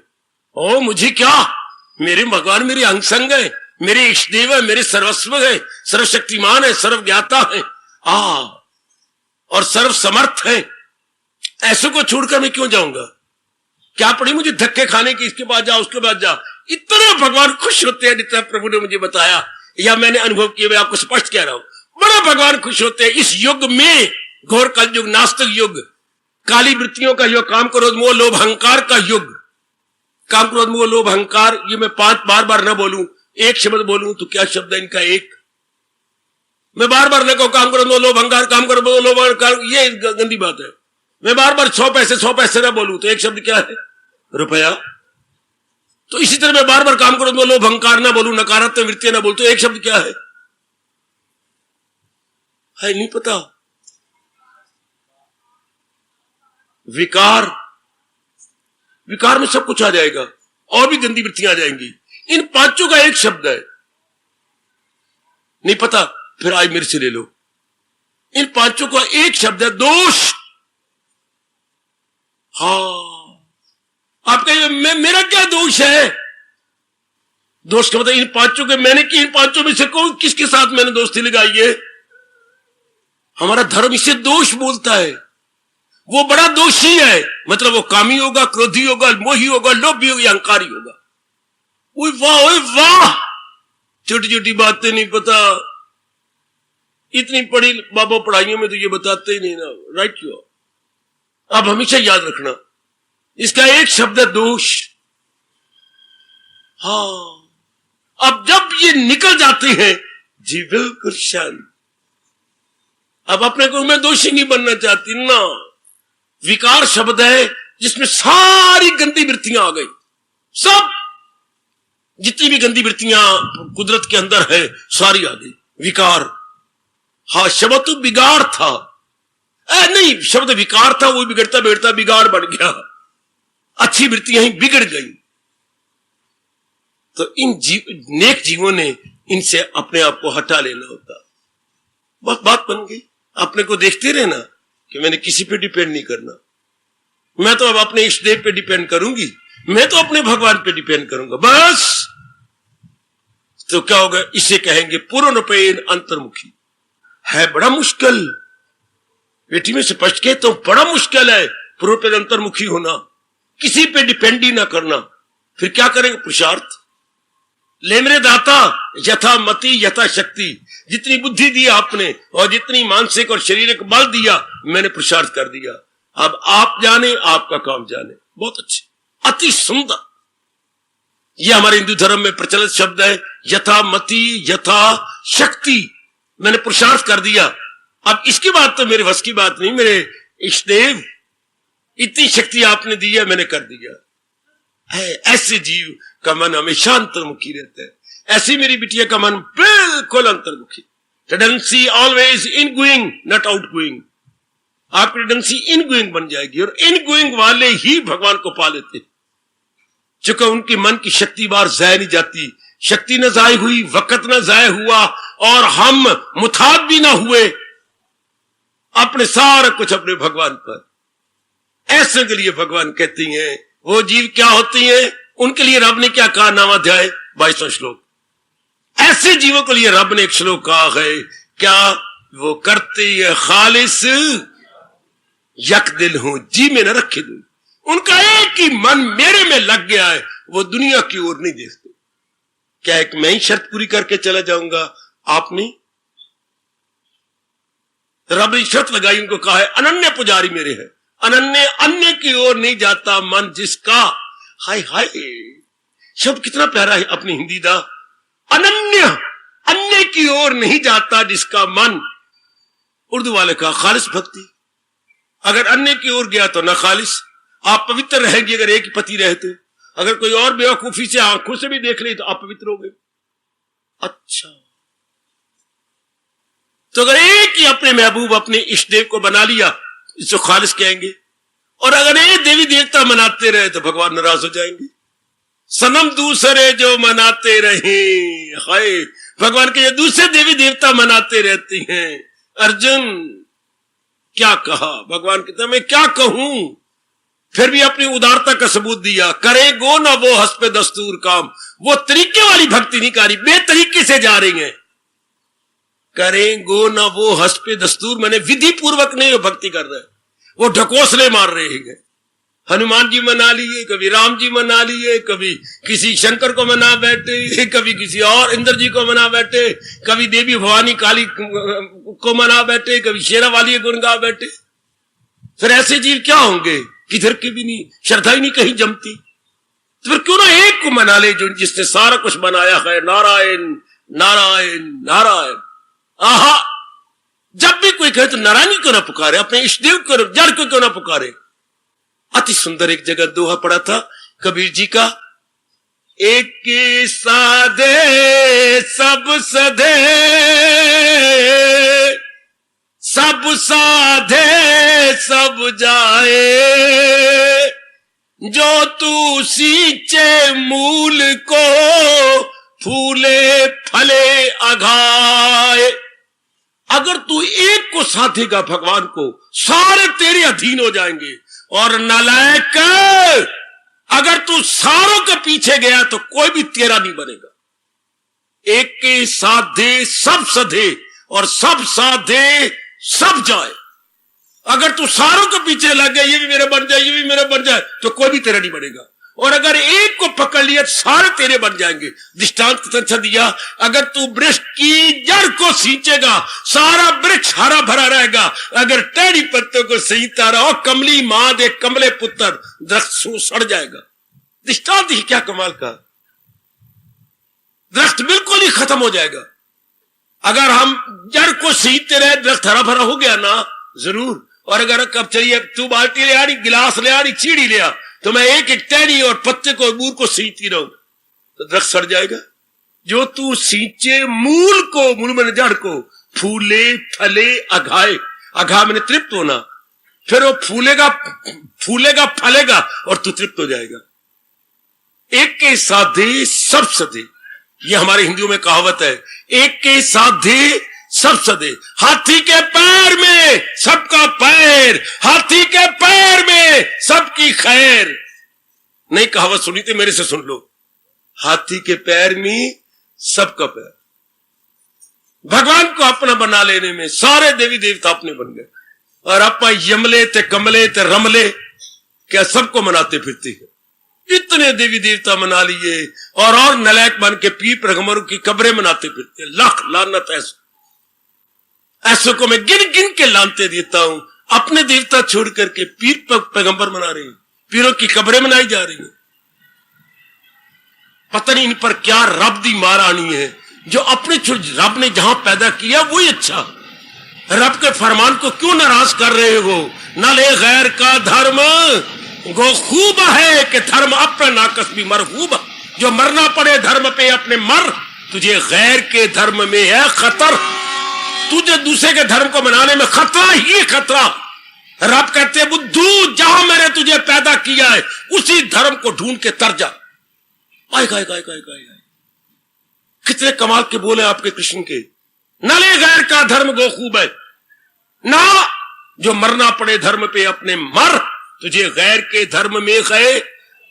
ओ मुझे क्या, मेरे भगवान मेरे अंग संग है, मेरे इष्ट देव है, मेरे सर्वस्व है, सर्वशक्तिमान है, सर्वज्ञाता है, और सर्व समर्थ है। ऐसे को छोड़कर मैं क्यों जाऊंगा? क्या पड़ी मुझे धक्के खाने की, इसके बाद जा उसके बाद जा। इतना भगवान खुश होते हैं जितना प्रभु ने मुझे बताया या मैंने अनुभव किया, मैं आपको स्पष्ट कह रहा हूं। बड़ा भगवान खुश होते हैं इस युग में, घोर कल युग, नास्तिक युग, काली वृत्तियों का युग, काम क्रोध मोह लोभ अहंकार का युग। काम क्रोध मोह लोभ अहंकार, ये मैं 5 बार ना बोलूं, एक शब्द बोलूं तो क्या शब्द है इनका, एक। मैं बार न कहूं काम क्रोध मोह लोभ अहंकार, काम क्रोध मोह लोभ अहंकार, ये गंदी बात है। मैं बार 100 पैसे ना बोलूं तो एक शब्द क्या है, रुपया। तो इसी तरह मैं बार काम क्रोध मोह लोभ अहंकार ना बोलूं, नकारात्मक वृत्तियां ना बोलूं तो एक शब्द क्या है नहीं पता, विकार। विकार में सब कुछ आ जाएगा और भी गंदी वृत्तियां आ जाएंगी। इन 5 का एक शब्द है, नहीं पता, फिर आज मेरे से ले लो। इन 5 का एक शब्द है दोष। आप कहिए मेरा क्या दोष है? दोष का मतलब इन 5 के मैंने कि इन 5 में से कौन किसके साथ मैंने दोस्ती लगाई है? हमारा धर्म इसे दोष बोलता है। वो बड़ा दोषी है, मतलब वो कामी होगा, क्रोधी होगा, मोही होगा, लोभी होगा, अहंकारी होगा। ओए वाह, छोटी छोटी बातें नहीं पता, इतनी पढ़ी बाबा पढ़ाइयों में तो ये बताते ही नहीं ना, राइट यू। अब हमेशा याद रखना इसका एक शब्द है दोष। अब जब ये निकल जाते हैं जी बिल्कुल शांत। अब अपने को मैं दोषी नहीं बनना चाहती ना। विकार शब्द है जिसमें सारी गंदी वृत्तियां आ गई, सब जितनी भी गंदी वृत्तियां कुदरत के अंदर है सारी आ गई। विकार, शब्द तो बिगाड़ था, नहीं शब्द विकार था, वो बिगड़ता बिगड़ता बिगाड़ बन गया, अच्छी वृत्तियां ही बिगड़ गई। तो इन नेक जीवों ने इनसे अपने आप को हटा लेना होता। बहुत बात बन गई। अपने को देखते रहना कि मैंने किसी पे डिपेंड नहीं करना, मैं तो अब अपने इष्ट देव पे डिपेंड करूंगी, मैं तो अपने भगवान पे डिपेंड करूंगा बस। तो क्या होगा, इसे कहेंगे पूर्णपेन अंतर्मुखी। है बड़ा मुश्किल, बेटी में स्पष्ट कहे तो बड़ा मुश्किल है पूर्णपेन अंतर्मुखी होना, किसी पे डिपेंड ही ना करना। फिर क्या करेंगे, पुरुषार्थ। ले मेरे दाता यथा मति यथा शक्ति, जितनी बुद्धि दी आपने और जितनी मानसिक और शारीरिक बल दिया मैंने पुरुषार्थ कर दिया। अब आप जाने, आपका काम जाने। बहुत अच्छे, अति सुंदर। यह हमारे हिंदू धर्म में प्रचलित शब्द है, यथा मति यथा शक्ति। मैंने पुरुषार्थ कर दिया। अब इसके बाद तो मेरे वश की बात नहीं, मेरे इष्ट देव इतनी शक्ति आपने दी है, मैंने कर दिया है। ऐसे जीव का मन हमेशा अंतर्मुखी रहता है। ऐसी मेरी बिटिया का मन बिल्कुल अंतर्मुखी। Tendency always in going, not out going. आपकी टेंडेंसी इन गोइंग बन जाएगी और इन गोइंग वाले ही भगवान को पा लेते, चूंकि उनकी मन की शक्ति बार जाया नहीं जाती। शक्ति न जाय हुई, वक्त न जाय हुआ और हम मुताद भी ना हुए अपने सारा कुछ अपने भगवान पर। ऐसे के लिए भगवान कहती हैं वो जीव क्या होती हैं, उनके लिए रब ने क्या कहा, नामाध्याय 22वां श्लोक। ऐसे जीवों के लिए रब ने एक श्लोक कहा है, क्या वो करते है खालिस यक दिल हूं, जी में न रखे दूं। उनका एक ही मन मेरे में लग गया है, वो दुनिया की ओर नहीं देखते। क्या एक मैं ही शर्त पूरी करके चला जाऊंगा, आप नहीं। रब ने शर्त लगाई, उनको कहा है अनन्य पुजारी मेरे हैं, अनन्य अन्य की ओर नहीं जाता मन जिसका। हाय हाय, शब्द कितना प्यारा है अपनी हिंदी दा। अनन्य अन्य की ओर नहीं जाता जिसका मन। उर्दू वाले का खालिस भक्ति। अगर अन्य की ओर गया तो ना खालिस। आप पवित्र रहेंगे अगर एक ही पति रहे तो। अगर कोई और बेवकूफी से आंखों से भी देख ले तो आप पवित्र हो गए। अच्छा, तो अगर एक ही अपने महबूब अपने इष्ट देव को बना लिया इसको खालिस कहेंगे। और अगर ये देवी देवता मनाते रहे तो भगवान नाराज हो जाएंगे। सनम दूसरे जो मनाते रहे, हाय भगवान के ये दूसरे देवी देवता मनाते रहती हैं। अर्जुन क्या कहा, भगवान कहते मैं क्या कहूं, फिर भी अपनी उदारता का सबूत दिया। करे गो ना वो हस्पे दस्तूर काम, वो तरीके वाली भक्ति नहीं कर रही, बेतरीके से जा रही है। करे गो ना वो हस्पे दस्तूर, मैंने विधि पूर्वक नहीं वो भक्ति कर रहे, वो ढकोसले मार रहे हैं। हनुमान जी मना लिए, कभी राम जी मना लिए, कभी किसी शंकर को मना बैठे, कभी किसी और इंद्र जी को मना बैठे, कभी देवी भवानी काली को मना बैठे, कभी शेरा वाली गुण गा बैठे। फिर ऐसे जीव क्या होंगे? किधर के भी नहीं, श्रद्धा ही नहीं कहीं जमती। तो फिर क्यों ना एक को मना ले जो जिसने सारा कुछ बनाया है। नारायण नारायण नारायण। आहा, जब भी कोई कहे तो नारायण क्यों ना पुकारे, अपने इष्टदेव को जड़ को क्यों ना पुकारे। अति सुंदर एक जगह दोहा पड़ा था कबीर जी का, एक के साधे सब सधे, सब साधे सब जाए, जो तू सींचे मूल को फूले फले अघाए। अगर तू एक को साधेगा भगवान को, सारे तेरे अधीन हो जाएंगे। और नालायक, अगर तू सारों के पीछे गया तो कोई भी तेरा नहीं बनेगा। एक के साधे सब सधे और सब साधे सब जाए। अगर तू सारों के पीछे लग गया, ये भी मेरा बन जाए, ये भी मेरा बन जाए, तो कोई भी तेरा नहीं बनेगा। और अगर एक को पकड़ लिया तो सारे तेरे बन जाएंगे। दृष्टांत अच्छा दिया, अगर तू वृक्ष की जड़ को सींचेगा सारा वृक्ष हरा भरा रहेगा। अगर टेढ़ी पत्तों को सींचता रहो, कमली मां दे कमले पुत्र, दरख्त सड़ जाएगा। दृष्टांत ही क्या कमाल का, दरख्त बिल्कुल ही खत्म हो जाएगा। अगर हम जड़ को सींचते रहे, दरख्त हरा भरा हो गया ना, जरूर। और अगर कब चलिए तू बाल्टी ले आ रही, गिलास ले आ रही, चीड़ी ले आ, तो मैं एक एक टहनी और पत्ते को मूल को सींचती रहूं तो दरख्त सड़ जाएगा। जो तू सींचे मूल को, मूल में जड़ को, फूले फले अघाए। अघा मैंने तृप्त होना, फिर वो फूलेगा फूलेगा फलेगा और तू तृप्त हो जाएगा। एक के साधे सब सधे, ये हमारे हिंदियों में कहावत है, एक के साधे सब सधे। हाथी के पैर में सबका पैर, हाथी के पैर में सबकी खैर। नहीं कहावत सुनी थी, मेरे से सुन लो। हाथी के पैर में सबका पैर। भगवान को अपना बना लेने में सारे देवी देवता अपने बन गए। और अपा यमले ते कमले ते रमले क्या सबको मनाते फिरते हैं। इतने देवी देवता मना लिए और नलायक बन के पीर पैगंबरों की कब्रें मनाते फिरते। लाख लानत ऐसों को मैं गिन गिन के लानते देता हूं। अपने देवता छोड़ करके पीर पैगंबर मना रहे हैं, पीरों की कब्रें मनाई जा रही हैं। पता नहीं इन पर क्या रब दी मार आनी है। जो अपने रब ने जहां पैदा किया वही अच्छा। रब के फरमान को क्यों नाराज कर रहे हो? न ले गैर का धर्म गो खूब है कि धर्म अपना नाकस भी मरहूब। जो मरना पड़े धर्म पे अपने मर, तुझे गैर के धर्म में है खतर। तुझे दूसरे के धर्म को मनाने में खतरा ही खतरा। रब कहते हैं बुद्धू, जहां मैंने तुझे पैदा किया है उसी धर्म को ढूंढ के तर जा। आए गाय गाय गाय गाय गाय, कितने कमाल के बोले आपके कृष्ण के। न ले गैर का धर्म गो खूब है, ना जो मरना पड़े धर्म पे अपने मर, तुझे गैर के धर्म में गए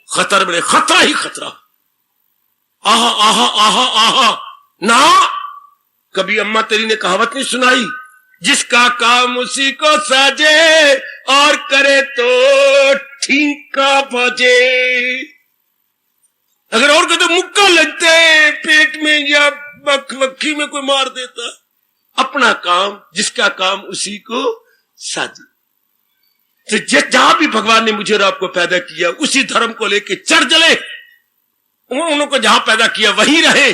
खतर में खतरा ही खतरा। आहा आहा आहा आहा। ना कभी अम्मा तेरी ने कहावत नहीं सुनाई, जिसका काम उसी को साजे और करे तो ठीका बजे। अगर और को तो मुक्का लगते पेट में या मक्खी में कोई मार देता। अपना काम, जिसका काम उसी को साजे। तो जहां भी भगवान ने मुझे और आपको पैदा किया उसी धर्म को लेके चढ़ जले। उनको जहां पैदा किया वहीं रहे।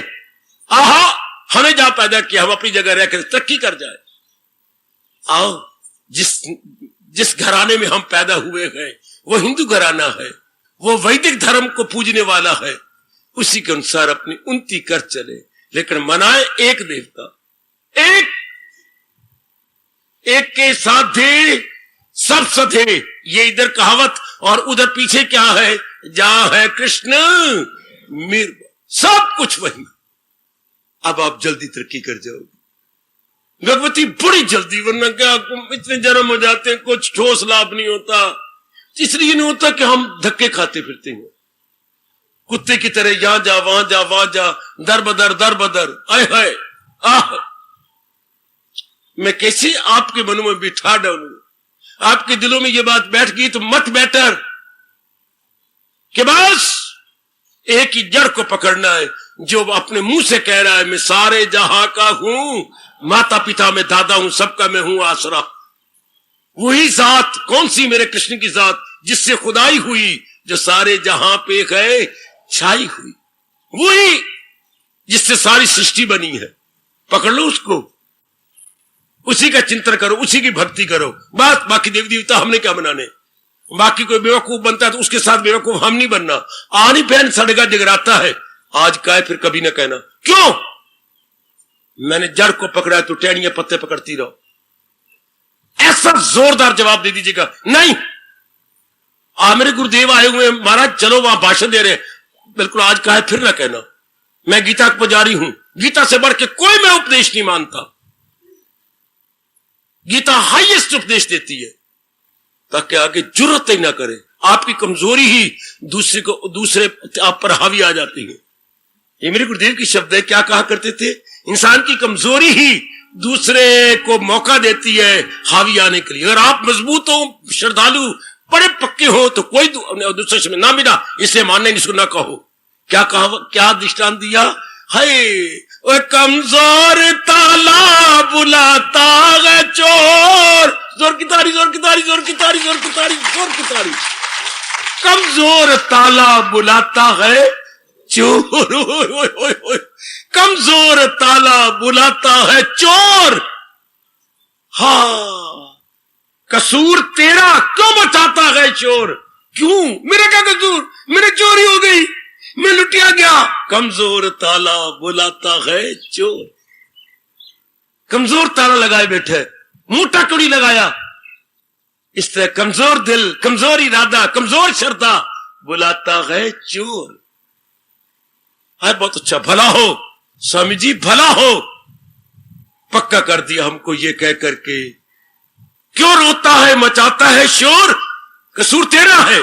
आहा, हमें जहां पैदा किया हम अपनी जगह रहकर तरक्की कर जाए। आओ, जिस घराने में हम पैदा हुए हैं वो हिंदू घराना है, वो वैदिक धर्म को पूजने वाला है, उसी के अनुसार अपनी उन्नति कर चले। लेकिन मनाए एक देवता, एक के साधे सब सधे। ये इधर कहावत और उधर पीछे क्या है? जहां है कृष्ण मीर, सब कुछ वही। अब आप जल्दी तरक्की कर जाओगे भगवती, बड़ी जल्दी। वरना क्या इतने जन्म हो जाते हैं, कुछ ठोस लाभ नहीं होता। इसलिए नहीं होता कि हम धक्के खाते फिरते हैं कुत्ते की तरह, यहां जा वहां जा वहां जा, दर बदर। आए हाय आह, मैं कैसे आपके मनों में बिठा डालूं? आपके दिलों में ये बात बैठ गई तो मत बैटर। कि बस एक ही जड़ को पकड़ना है, जो अपने मुंह से कह रहा है मैं सारे जहां का हूं, माता पिता में दादा हूं, सबका मैं हूं आसरा। वही जात, कौन सी? मेरे कृष्ण की जात, जिससे खुदाई हुई, जो सारे जहां पे गए छाई हुई, वही जिससे सारी सृष्टि बनी है। पकड़ लो उसको, उसी का चिंतन करो, उसी की भक्ति करो, बस। बाकी देवी देवता हमने क्या बनाने? बाकी कोई बेवकूफ बनता है तो उसके साथ बेवकूफ हम नहीं बनना। आनी पहन सड़का जगराता है, आज कहे फिर कभी ना कहना क्यों? मैंने जड़ को पकड़ा है तो टहनियां पत्ते पकड़ती रहो। ऐसा जोरदार जवाब दे दीजिएगा, नहीं। मेरे गुरुदेव आए हुए हैं, महाराज चलो वहां भाषण दे रहे हैं, बिल्कुल आज कहे फिर ना कहना। मैं गीता का पुजारी हूं, गीता से बढ़ के कोई मैं उपदेश नहीं मानता। गीता हाईएस्ट उपदेश देती है, ताकि आगे जुर्रत ही ना करे। आपकी कमजोरी ही दूसरे आप पर हावी आ जाती है। ये मेरे गुरुदेव की शब्द है। क्या कहा करते थे? इंसान की कमजोरी ही दूसरे को मौका देती है हावी आने के लिए। अगर आप मजबूत हो, श्रद्धालु, बड़े पक्के हो, तो कोई दूसरे से ना मिला इसे मानने इसको ना कहो। क्या कहा, क्या दृष्टांत दिया? है कमजोर ताला बुलाता है चोर। जोर की तारी, जोर की तारी, जोर की तारी, जोर की तारी, जोर की तारी। कमजोर ताला बुलाता है चोर। कमजोर ताला बुलाता है चोर। हाँ, कसूर तेरा, क्यों बचाता है चोर? क्यों? मेरा क्या कसूर? मेरी चोरी हो गई, मैं लुटिया गया। कमजोर ताला बुलाता है चोर। कमजोर ताला लगाए बैठे, मोटा कड़ी लगाया। इस तरह कमजोर दिल, कमजोर इरादा, कमजोर श्रद्धा बुलाता है चोर। है बहुत अच्छा, भला हो स्वामी जी, भला हो। पक्का कर दिया हमको ये कह करके। क्यों रोता है, मचाता है शोर? कसूर तेरा है।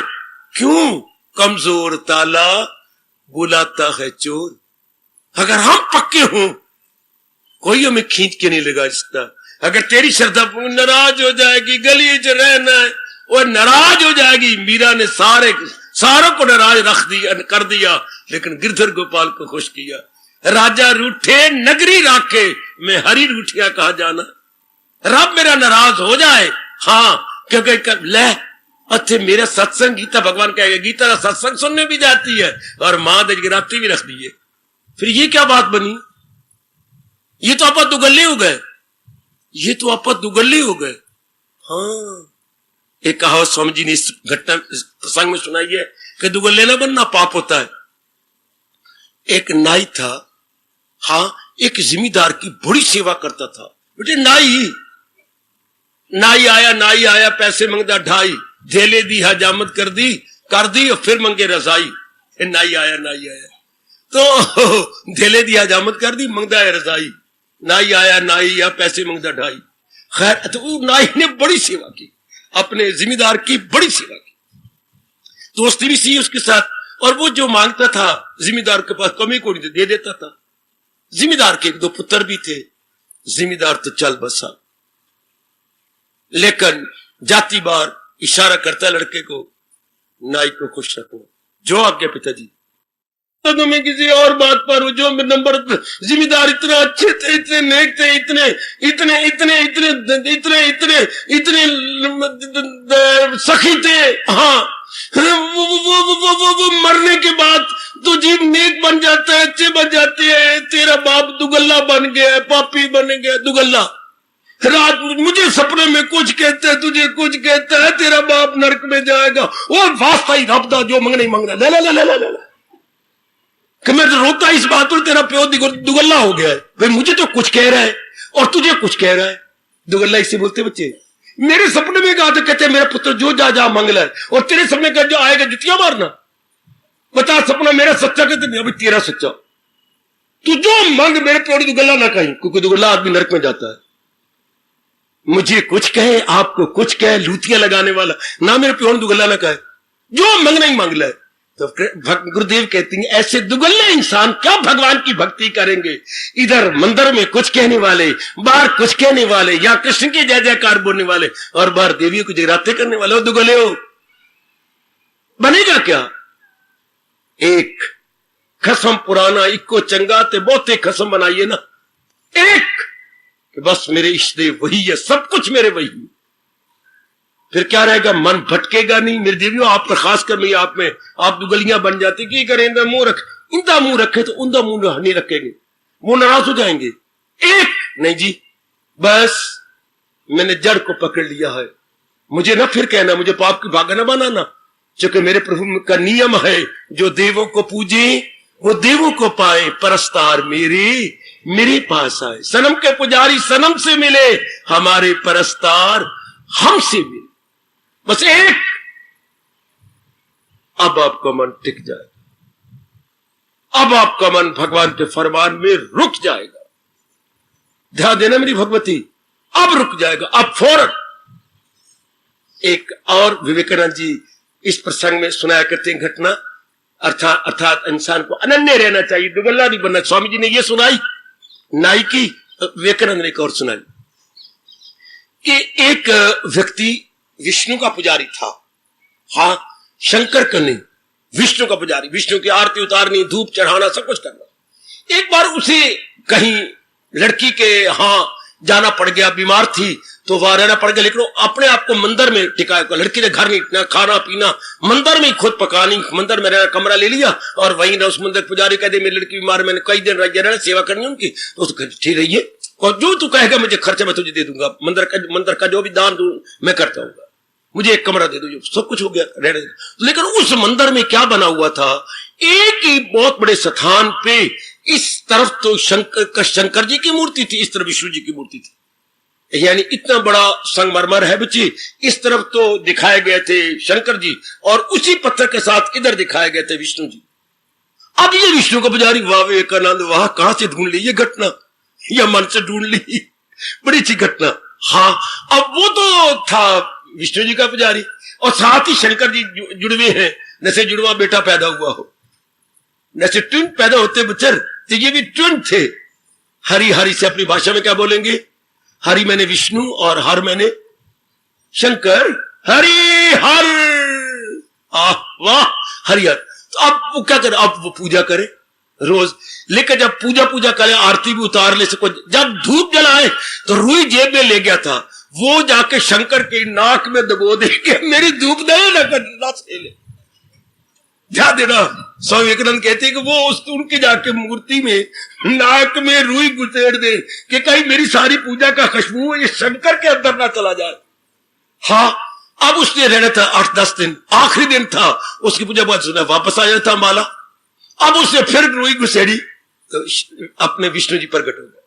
क्यों? कमजोर ताला बुलाता है चोर। अगर हम पक्के हों, कोई हमें खींच के नहीं लगा सकता। अगर तेरी श्रद्धा नाराज हो जाएगी, गली च रहना है, वो नाराज हो जाएगी। मीरा ने सारों को नाराज कर दिया, लेकिन गिरधर गोपाल को खुश किया। राजा रूठे नगरी राखे, मैं हरी रूठिया कहा जाना। रब मेरा नाराज हो जाए, हाँ, क्योंकि ले अच्छे मेरा सत्संग, गीता भगवान कहेगा, गीता का सत्संग सुनने भी जाती है और मां जगराती भी रख दी है। फिर ये क्या बात बनी? ये तो आप दुगल्ले हो गए, ये तो आप दुगल्ले हो गए। हाँ, एक कहावत स्वामी जी ने इस घटना प्रसंग में सुनाई है कि दुगल्ले ना बनना पाप होता है। एक नाई था, हाँ, एक जिम्मेदार की बड़ी सेवा करता था। बेटे नाई आया पैसे मंगदा ढाई, धेले दी हजामत कर दी और फिर मंगे रजाई। नाई आया तो धेले दी हजामत कर दी, मंगदा है रजाई। नाई आया पैसे मंगदा ढाई। खैर, तो वो नाई ने बड़ी सेवा की, अपने जिम्मेदार की बड़ी सेवा की, दोस्ती भी सी उसके साथ। और वो जो मांगता था जिम्मेदार के पास कमी को नहीं दे देता था। जिम्मेदार के 2 पुत्र भी थे। जिम्मेदार तो चल बसा, लेकिन जाती बार इशारा करता लड़के को, नाई को खुश रखो, जो आज्ञा पिताजी। तो मैं किसी और बात पर हूं, जो नंबर जिम्मेदार इतने अच्छे थे, इतने नेक थे, इतने इतने इतने इतने इतने इतने इतने सखी थे। हाँ, वो मरने के बाद तो जीव नेक बन जाता है, अच्छे बन जाते हैं। तेरा बाप दुगल्ला बन गया, पापी बन गया, दुगल्ला। रात मुझे सपने में कुछ कहता है, तुझे कुछ कहता है, तेरा बाप नरक में जाएगा। वो वास्ता ही रब दा, जो मंगना ही मंगना, ले ले ले ले ले ले। कि मैं तो रोता इस बात पर, तेरा प्यो दुगल्ला हो गया है। भाई मुझे तो कुछ कह रहा है और तुझे कुछ कह रहा है। दुगल्ला इसे बोलते बच्चे। मेरे सपने में कहा तो कहते मेरा पुत्र जो जा मंगला है, और तेरे सपने का जो आएगा जुतियां मारना। बता सपना मेरा सच्चा कहते नहीं, अभी तेरा सच्चा। तू जो मंग, मेरे प्यो दुगल्ला ना कहीं, क्योंकि दुगल्ला आदमी नरक में जाता है। मुझे कुछ कहे, आपको कुछ कहे, लूतियां लगाने वाला ना, मेरे प्यो दुगल्ला ना कहे, जो मंगना ही मांग ले। तो गुरुदेव कहती हैं, ऐसे दुगल्ले इंसान क्या भगवान की भक्ति करेंगे? इधर मंदिर में कुछ कहने वाले, बाहर कुछ कहने वाले, या कृष्ण की जय जयकार बोलने वाले, और बाहर देवियों को जगराते करने वाले। दुगल्ले हो, बनेगा क्या? एक कसम पुराना इको चंगा ते बहुते कसम बनाइए ना, एक कि बस मेरे इष्ट देव वही है, सब कुछ मेरे वही है। फिर क्या रहेगा, मन भटकेगा नहीं। मेरे देवियों, आप पर खास कर मैं आप में आप दुगलियां बन जाती, की करें इंदा मुंह रखे तो उनका मुंह नहीं रखेंगे, वो नाराज हो जाएंगे। एक नहीं जी, बस मैंने जड़ को पकड़ लिया है। मुझे ना फिर कहना, मुझे पाप की भागा ना बनाना, क्योंकि मेरे प्रभु का नियम है, जो देवों को पूजे वो देवों को पाए, परस्तार मेरे पास आए। सनम के पुजारी सनम से मिले, हमारे परस्तार हमसे मिले। बस एक, अब आपका मन टिक जाएगा, अब आपका मन भगवान के फरमान में रुक जाएगा। ध्यान देना मेरी भगवती, अब रुक जाएगा, अब फौरन। एक और विवेकानंद जी इस प्रसंग में सुनाया करते हैं घटना, अर्थात इंसान को अनन्य रहना चाहिए, दुगल्ला नहीं बनना। स्वामी जी ने यह सुनाई नाई की, विवेकानंद ने एक और सुनाई कि एक व्यक्ति विष्णु का पुजारी था। हाँ, शंकर का नहीं, विष्णु का पुजारी, विष्णु की आरती उतारनी, धूप चढ़ाना, सब कुछ करना। एक बार उसे कहीं लड़की के यहां जाना पड़ गया, बीमार थी तो वहां रहना पड़ गया, लेकिन वो अपने आप को मंदिर में टिकाया। लड़की ने घर नहीं इतना खाना पीना, मंदिर में खुद पकानी, मंदिर में रहना, कमरा ले लिया और वहीं ना उस मंदिर पुजारी कहते मेरी लड़की बीमार, मैंने कई दिन रहना, सेवा करनी उनकी, तो ठीक रहिए, और जो तू कहेगा मुझे खर्चा मैं तुझे दे दूंगा, मंदिर का जो भी दान दूं मैं करता हूँ, मुझे एक कमरा दे दो। जो सब कुछ हो गया रहने। लेकिन उस मंदिर में क्या बना हुआ था, एक ही बहुत बड़े स्थान पे इस तरफ तो शंकर जी की मूर्ति थी, इस तरफ विष्णु जी की मूर्ति थी। यानी इतना बड़ा संगमरमर है बच्चे, इस तरफ तो दिखाए गए थे शंकर जी और उसी पत्थर के साथ इधर दिखाए गए थे विष्णु जी। अब ये विष्णु का पुजारी, वाह विवेकानंद, वहां कहां से ढूंढ ली ये घटना, या मन से ढूंढ ली, बड़ी अच्छी घटना। हाँ, अब वो तो था विष्णु जी का पुजारी और साथ ही शंकर जी जुड़वे हैं, जैसे जुड़वा बेटा पैदा हुआ हो, जैसे ट्विन पैदा होते बच्चर, तो ये भी ट्विन थे। हरि हरि से अपनी भाषा में क्या बोलेंगे, हरि मैंने विष्णु और हर मैंने शंकर, हरि हर, वाह हरि हर। तो अब वो क्या करे, अब वो पूजा करे रोज, लेकिन जब पूजा करे, आरती भी उतार ले सको, जब धूप जलाए तो रुई जेब में ले गया था, वो जाके शंकर के नाक में दबो दे के मेरी धूप दे ना ले। ध्यान देना, स्वामी विवेकानंद कहते हैं कि वो उनके जाके मूर्ति में नाक में रुई गुसेड़ दे कि कहीं मेरी सारी पूजा का खुशबू ये शंकर के अंदर ना चला जाए। हाँ, अब उसने रहना था 8-10 दिन, आखिरी दिन था उसकी पूजा बाद, सुना वापस आया था माला। अब उसने फिर रुई घुसेड़ी तो अपने विष्णु जी प्रकट हो गए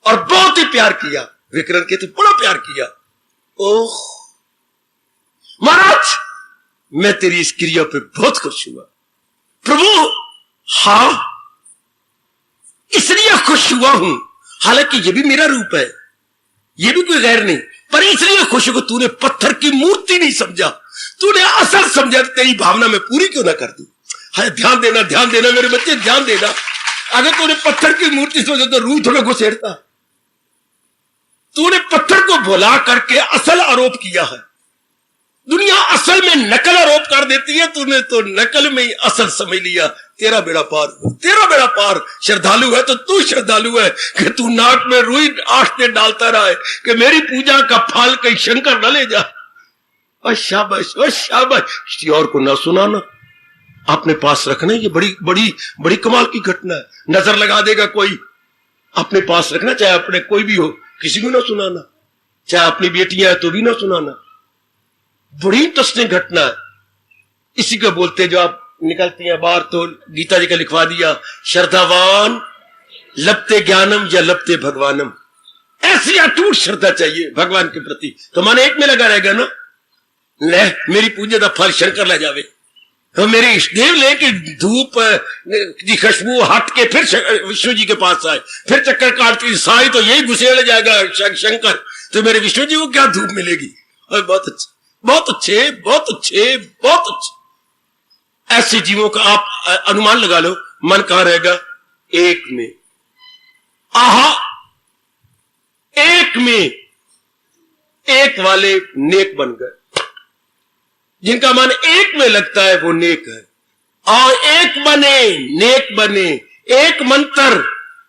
और बहुत ही प्यार किया। विक्रम कहते बड़ा प्यार किया। ओह महाराज, मैं तेरी इस क्रिया पे बहुत खुश हुआ प्रभु। हाँ, इसलिए खुश हुआ हूं, हालांकि ये भी मेरा रूप है, ये भी कोई गैर नहीं, पर इसलिए खुश हो तूने पत्थर की मूर्ति नहीं समझा, तूने असल समझा, तेरी भावना में पूरी क्यों ना कर दी। हाँ, ध्यान देना मेरे बच्चे, ध्यान देना। अगर तूने पत्थर की मूर्ति सोचा तो रूह थोड़ा घुसेड़ता। तूने पत्थर को भुला करके असल आरोप किया है। दुनिया असल में नकल आरोप कर देती है, तूने तो नकल में ही असल समझ लिया। तेरा बेड़ा पार। श्रद्धालु है तो तू श्रद्धालु है कि तू नाक में रुई आस्ते डालता रहा है कि मेरी पूजा का फल कहीं शंकर न ले जा। और शाबाश, किसी और को ना सुनाना, अपने पास रखना। ये बड़ी कमाल की घटना है। नजर लगा देगा कोई, अपने पास रखना, चाहे अपने कोई भी हो, किसी को ना सुनाना, चाहे अपनी बेटियां है तो भी ना सुनाना। बड़ी इंटरेस्टिंग घटना है। इसी को बोलते, जो आप निकलती हैं बाहर तो गीता जी का लिखवा दिया, श्रद्धावान लपते ज्ञानम या लपते भगवानम। ऐसी अटूट श्रद्धा चाहिए भगवान के प्रति, तो मन एक में लगा रहेगा ना। ले मेरी पूजा का फल शंकर ले जावे, तो मेरे इष्टदेव ले कि धूप की खुशबू हट के फिर विष्णु जी के पास आए, फिर चक्कर काटती साई तो यही घुसेड़ जाएगा शंकर, तो मेरे विष्णु जी को क्या धूप मिलेगी। और बहुत अच्छे। ऐसे जीवों का आप अनुमान लगा लो, मन कहां रहेगा, एक में। आहा, एक वाले नेक बन गए। जिनका मन एक में लगता है वो नेक है। और एक बने, नेक बने, एक मंत्र,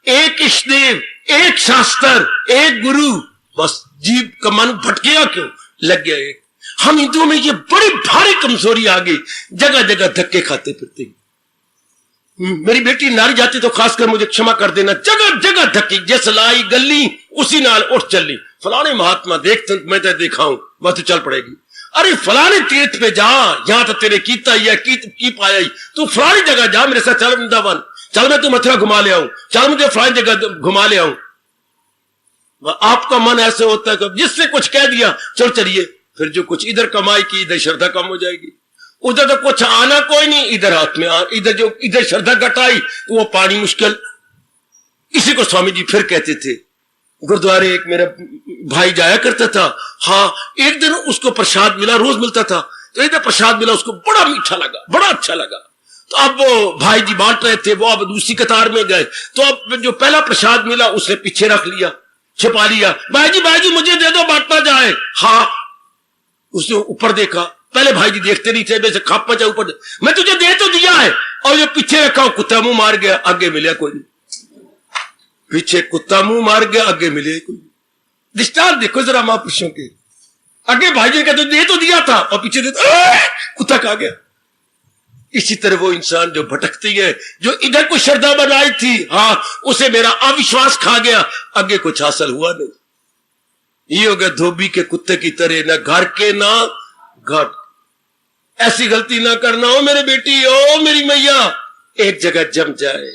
एक इष्टदेव, एक शास्त्र, एक गुरु, बस जीव का मन भटकेगा क्यों, लग गया एक। हम हिंदुओं में ये बड़ी भारी कमजोरी आ गई, जगह जगह धक्के खाते फिरते। मेरी बेटी नारी जाती तो खासकर मुझे क्षमा कर देना, जगह जगह धक्की, जैसे लाई गली उसी नाल उठ चली। फलाने महात्मा देख, मैं तो देखा हूं, वह तो चल पड़ेगी। अरे फलाने तीर्थ पे जा, यहां तो तेरे कीता ही है, की पाया ही, तू फलानी जगह जा, मेरे साथ चल वृंदावन, चल मैं तू मथुरा घुमा ले आऊं, चल मुझे फलानी जगह घुमा ले आऊं। आपका मन ऐसे होता है कि जिससे कुछ कह दिया चल चलिए, फिर जो कुछ इधर कमाई की इधर श्रद्धा कम हो जाएगी, उधर तो कुछ आना कोई नहीं, इधर हाथ में इधर जो इधर श्रद्धा घटाई तो वो पानी मुश्किल। इसी को स्वामी जी फिर कहते थे। गुरुद्वारे एक मेरा भाई जाया करता था, हाँ एक दिन उसको प्रसाद मिला, रोज मिलता था, तो एक दिन प्रसाद मिला, उसको बड़ा मीठा लगा, बड़ा अच्छा लगा। तो अब वो भाई जी बांट रहे थे, वो अब दूसरी कतार में गए, तो अब जो पहला प्रसाद मिला उसने पीछे रख लिया, छिपा लिया। भाई जी मुझे दे दो, बांटना जाए। हाँ, उसने ऊपर देखा, पहले भाई जी देखते नहीं थे, वैसे खाप पचा ऊपर, मैं तुझे दे तो दिया है, और ये पीछे रखा, कुत्ता मुंह मार गया, आगे मिला कोई नहीं। पीछे कुत्ता मुंह मार गया, आगे मिले कोई। दृष्टांत देखो जरा महापुरुषों के, आगे भाई जी का तो दे तो दिया था, और पीछे कुत्ता खा गया। इसी तरह वो इंसान जो भटकती है, जो इधर कुछ श्रद्धा बनाई थी, हाँ उसे मेरा अविश्वास खा गया, आगे कुछ हासिल हुआ नहीं। ये हो गया धोबी के कुत्ते की तरह, ना घर के ना घर। ऐसी गलती ना करना हो मेरे बेटी, ओ मेरी मैया, एक जगह जम जाए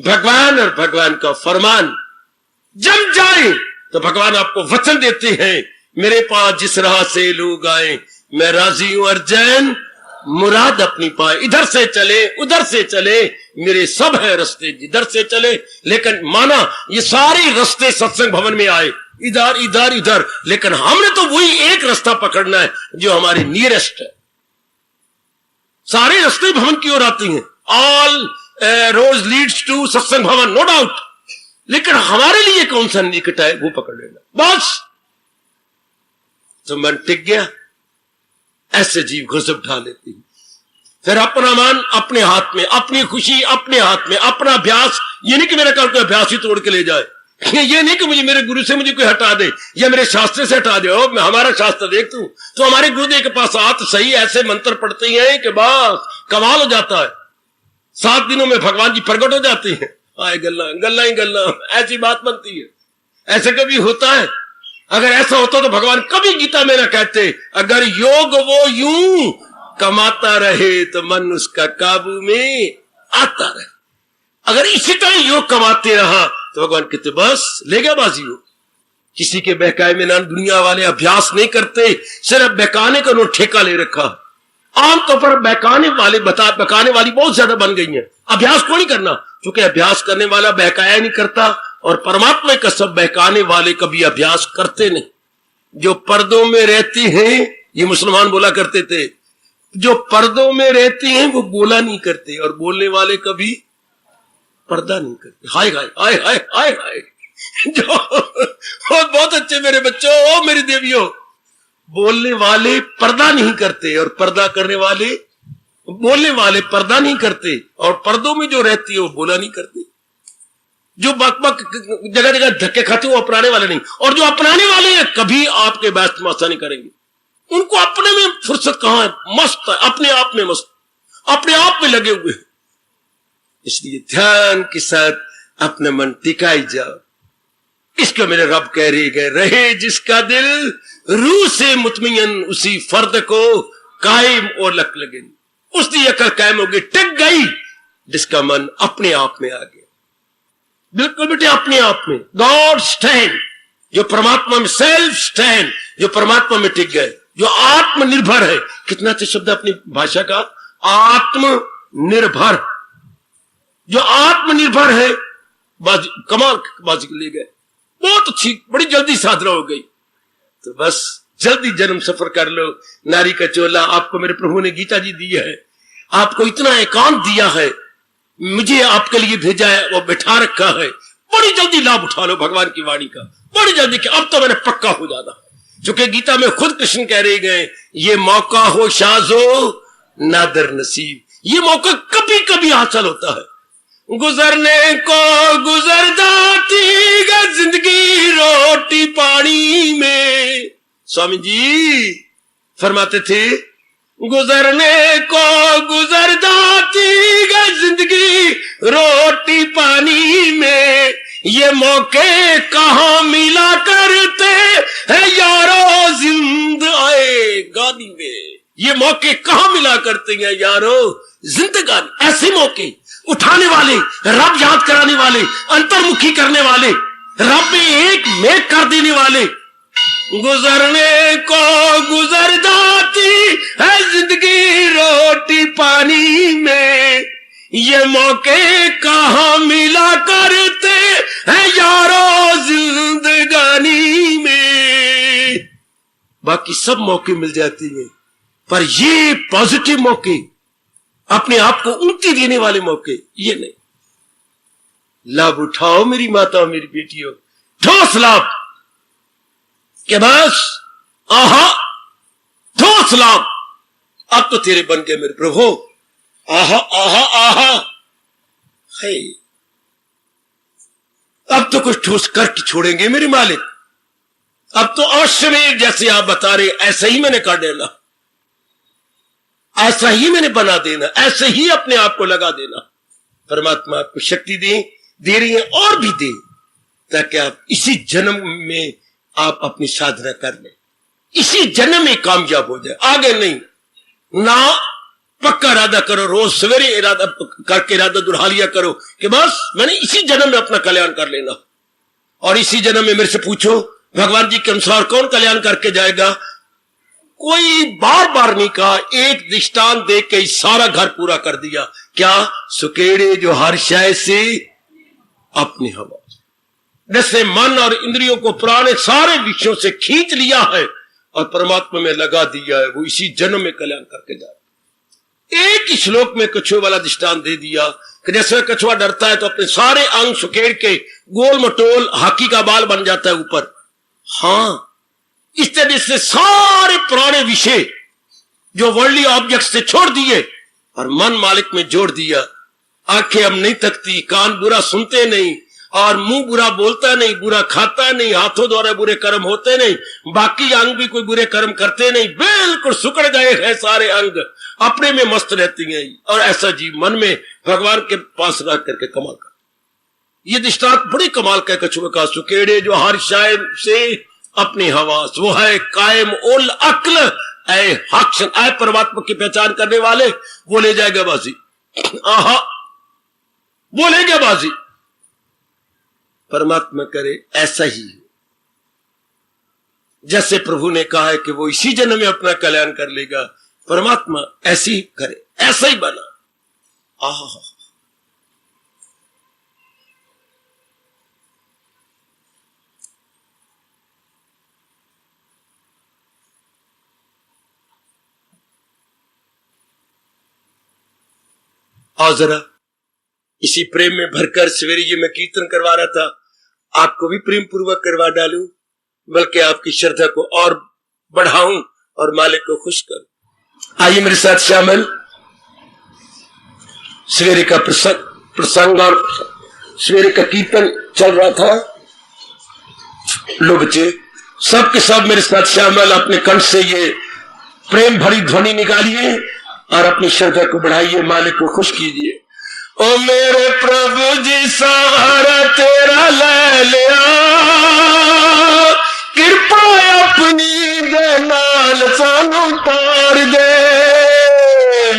भगवान और भगवान का फरमान जम जाए तो भगवान आपको वचन देते हैं, मेरे पास जिस राह से लोग आए मैं राजी हूं, अर्जन मुराद अपनी पाए। इधर से चले उधर से चले, मेरे सब है रास्ते जिधर से चले। लेकिन माना ये सारे रास्ते सत्संग भवन में आए, इधर इधर इधर, लेकिन हमने तो वही एक रास्ता पकड़ना है जो हमारे नियरेस्ट है। सारे रास्ते भवन की ओर आती हैं, ऑल रोड लीड्स टू सत्संग भवन, नो डाउट, लेकिन हमारे लिए कौन सा निकट है वो पकड़ लेना बस। तो मन टिक गया, ऐसे जीव गजब ढा लेती है। फिर अपना मन अपने हाथ में, अपनी खुशी अपने हाथ में, अपना अभ्यास, ये नहीं कि मेरा कल कोई अभ्यास ही तोड़ के ले जाए, ये नहीं कि मुझे मेरे गुरु से मुझे कोई हटा दे या मेरे शास्त्र से हटा दे। मैं हमारा शास्त्र देख तू तो हमारे गुरुदेव के पास आत सही ऐसे मंत्र पढ़ते हैं कि बस कमाल हो जाता है। 7 दिनों में भगवान जी प्रकट हो जाते हैं। आए गल्ला गल्ला ही गल्ला, ऐसी बात बनती है। ऐसे कभी होता है? अगर ऐसा होता तो भगवान कभी गीता में ना कहते, अगर योग वो यूं कमाता रहे तो मन उसका काबू में आता रहे। अगर इसी तरह योग कमाते रहा तो भगवान कहते बस ले गया बाजी हो। किसी के बहकाए में ना दुनिया वाले अभ्यास नहीं करते, सिर्फ बहकाने का उन्होंने ठेका ले रखा। आमतौर पर बहकाने वाली बहुत ज्यादा बन गई हैं। अभ्यास को नहीं करना, क्योंकि अभ्यास करने वाला बहकाया नहीं करता, और परमात्मा का सब बहकाने वाले कभी अभ्यास करते नहीं। जो पर्दों में रहती हैं, ये मुसलमान बोला करते थे, जो पर्दों में रहती हैं वो बोला नहीं करते, और बोलने वाले कभी पर्दा नहीं करते। हाय हाय हाय हाय हाय हाय, जो बहुत अच्छे मेरे बच्चों, ओ मेरी देवियों, बोलने वाले पर्दा नहीं करते और पर्दा करने वाले, बोलने वाले पर्दा नहीं करते और पर्दों में जो रहती है वो बोला नहीं करते। जो बक बक जगह जगह धक्के खाते वो अपनाने वाले नहीं, और जो अपनाने वाले हैं कभी आपके बैठ तमाशा नहीं करेंगे। उनको अपने में फुर्सत कहां है, मस्त है, अपने आप में मस्त, अपने आप में लगे हुए। इसलिए ध्यान के साथ अपना मन टिकाई जाओ। इसको मेरे रब कह रहे जिसका दिल रूह से मुतमियन, उसी फर्द को कायम और लक लगे। उसकी अकल कायम होगी, टिक गई, जिसका मन अपने आप में आ गया। बिल्कुल बेटे अपने आप में गॉड स्टैंड, जो परमात्मा में सेल्फ स्टैंड, जो परमात्मा में टिक गए, जो आत्मनिर्भर है। कितना अच्छा शब्द अपनी भाषा का, आत्मनिर्भर। जो आत्मनिर्भर है, बाजी कमाल बाजी ले गए, बहुत अच्छी, बड़ी जल्दी साधना हो गई। तो बस जल्दी जन्म सफर कर लो। नारी का चोला आपको मेरे प्रभु ने गीता जी दी है, आपको इतना एकांत दिया है, मुझे आपके लिए भेजा है, वो बैठा रखा है। बड़ी जल्दी लाभ उठा लो भगवान की वाणी का, बड़ी जल्दी कि अब तो मैंने पक्का हो जाना। क्योंकि गीता में खुद कृष्ण कह रहे गए, ये मौका हो शाजो नादर नसीब, ये मौका कभी कभी हासिल होता है। गुजरने को गुजर जाती है जिंदगी रोटी पानी में। स्वामी जी फरमाते थे, गुजरने को गुजर जाती है जिंदगी रोटी पानी में, ये मौके कहां मिला करते हैं यारो जिंदगानी में। ये मौके कहां मिला करते हैं यारो जिंदगानी। ऐसे मौके उठाने वाले, रब याद कराने वाले, अंतर्मुखी करने वाले, रब में एक मेक कर देने वाले। गुजरने को गुजर जाती है जिंदगी रोटी पानी में, ये मौके कहां मिला करते हैं यारो जिंदगानी में। बाकी सब मौके मिल जाते हैं, पर ये पॉजिटिव मौके, अपने आप को उन्नति देने वाले मौके, ये नहीं। लाभ उठाओ मेरी माता, मेरी बेटियों, ठोस लाभ के बस आहा ठोस लाभ। अब तो तेरे बन गए मेरे प्रभु, आहा आहा आहा है। अब तो कुछ ठोस करके छोड़ेंगे मेरे मालिक। अब तो अश्वमेध जैसे आप बता रहे ऐसा ही मैंने कर देना, ऐसा ही मैंने बना देना, ऐसे ही अपने आप को लगा देना। परमात्मा आपको शक्ति दे रही है और भी दे, ताकि आप इसी जन्म में आप अपनी साधना कर लें, इसी जन्म में कामयाब हो जाए, आगे नहीं। ना पक्का इरादा करो, रोज सवेरे इरादा करके इरादा दुढ़ा लिया करो कि बस मैंने इसी जन्म में अपना कल्याण कर लेना। और इसी जन्म में मेरे से पूछो भगवान जी के अनुसार कौन कल्याण करके जाएगा? कोई बार बार नहीं कहा, एक दृष्टांत देख के सारा घर पूरा कर दिया। क्या? सुकेड़े जो हर शय से अपनी हवा, जैसे मन और इंद्रियों को पुराने सारे विषयों से खींच लिया है और परमात्मा में लगा दिया है, वो इसी जन्म में कल्याण करके जाए। एक ही श्लोक में कछुए वाला दृष्टांत दे दिया कि जैसे कछुआ डरता है तो अपने सारे अंग सुकेड़ के गोल मटोल हाथी का बाल बन जाता है ऊपर। हाँ, इस तरह से सारे पुराने विषय जो वर्ल्डली ऑब्जेक्ट से छोड़ दिए और मन मालिक में जोड़ दिया। आंखें अब नहीं तकती, कान बुरा सुनते नहीं, और मुंह बुरा बोलता नहीं, बुरा खाता नहीं, हाथों द्वारा बुरे कर्म होते नहीं, बाकी अंग भी कोई बुरे कर्म करते नहीं, बिल्कुल सुकड़ गए हैं सारे अंग, अपने में मस्त रहती हैं। और ऐसा जीव मन में भगवान के पास रह करके कमाल कर। ये दृष्टांत बड़ी कमाल का कछुए का। सुकेड़े जो हर शाय से अपनी हवास, वो है कायम उल अक्ल ऐ हक्षण, ऐ परमात्मा की पहचान करने वाले, वो ले जाएगा बाजी। आहा, वो ले गया बाजी। परमात्मा करे ऐसा ही, जैसे प्रभु ने कहा है कि वो इसी जन्म में अपना कल्याण कर लेगा, परमात्मा ऐसे ही करे, ऐसा ही बना। आहा, और जरा इसी प्रेम में भरकर सवेरे ये मैं कीर्तन करवा रहा था, आपको भी प्रेम पूर्वक करवा डालूं, बल्कि आपकी श्रद्धा को और बढ़ाऊं और मालिक को खुश करूं। आइए मेरे साथ शामिल। सवेरे का प्रसंग और सवेरे का कीर्तन चल रहा था। लो बच्चे, सब के सब मेरे साथ शामिल, अपने कंठ से ये प्रेम भरी ध्वनि निकालिए और अपनी श्रद्धा को बढ़ाइए, मालिक को खुश कीजिए। ओ मेरे प्रभु जी सहारा तेरा ले लिया, कृपा अपनी दे नाल सानू तार दे।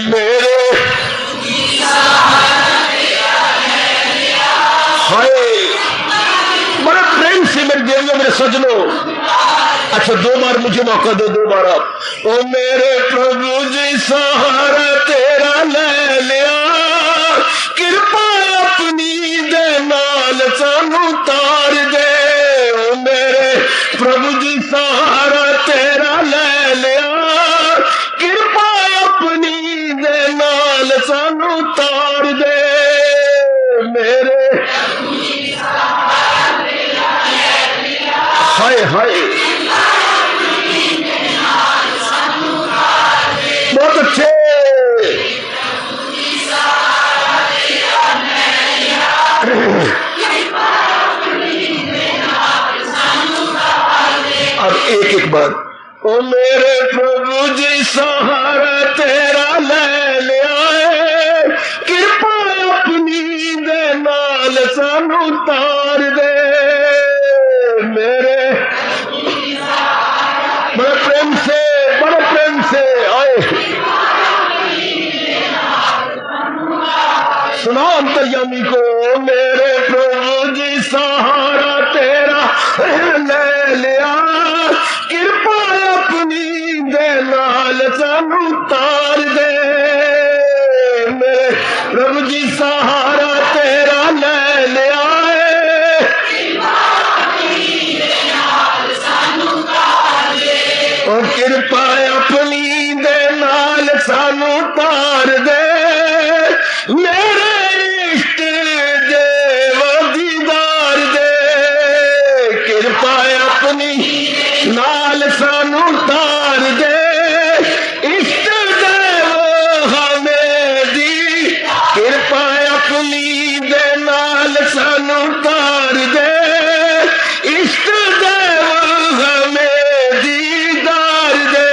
मेरे हाय, बड़े प्रेम से मेरे देवियों, मेरे सजनों, अच्छा 2 बार मुझे मौका दो, 2 बार आप। ओ मेरे प्रभु जी सहारा तेरा ले लिया, कृपा अपनी दे नाल सानू तार दे। ओ मेरे प्रभु जी सहारा तेरा ले लिया, कृपा अपनी दे नाल सानू तार दे। मेरे हाय हाय, बहुत अच्छे। सुना अंतर्यामी को, मेरे प्रभु जी सहारा तेरा ले लिया, कृपा अपनी दे नाल सानू तार दे। मेरे प्रभु जी सहारा तेरा ले लिया, और कृपा अपनी दे नाल सानू तार दे। मेरे इष्ट देव दीदार दे, कृपा अपनी नाल सानू तार दे। इष्ट देव हमें दी, कृपा अपनी दे नाल सानू तार दे। इष्ट देव हमें दीदार दे,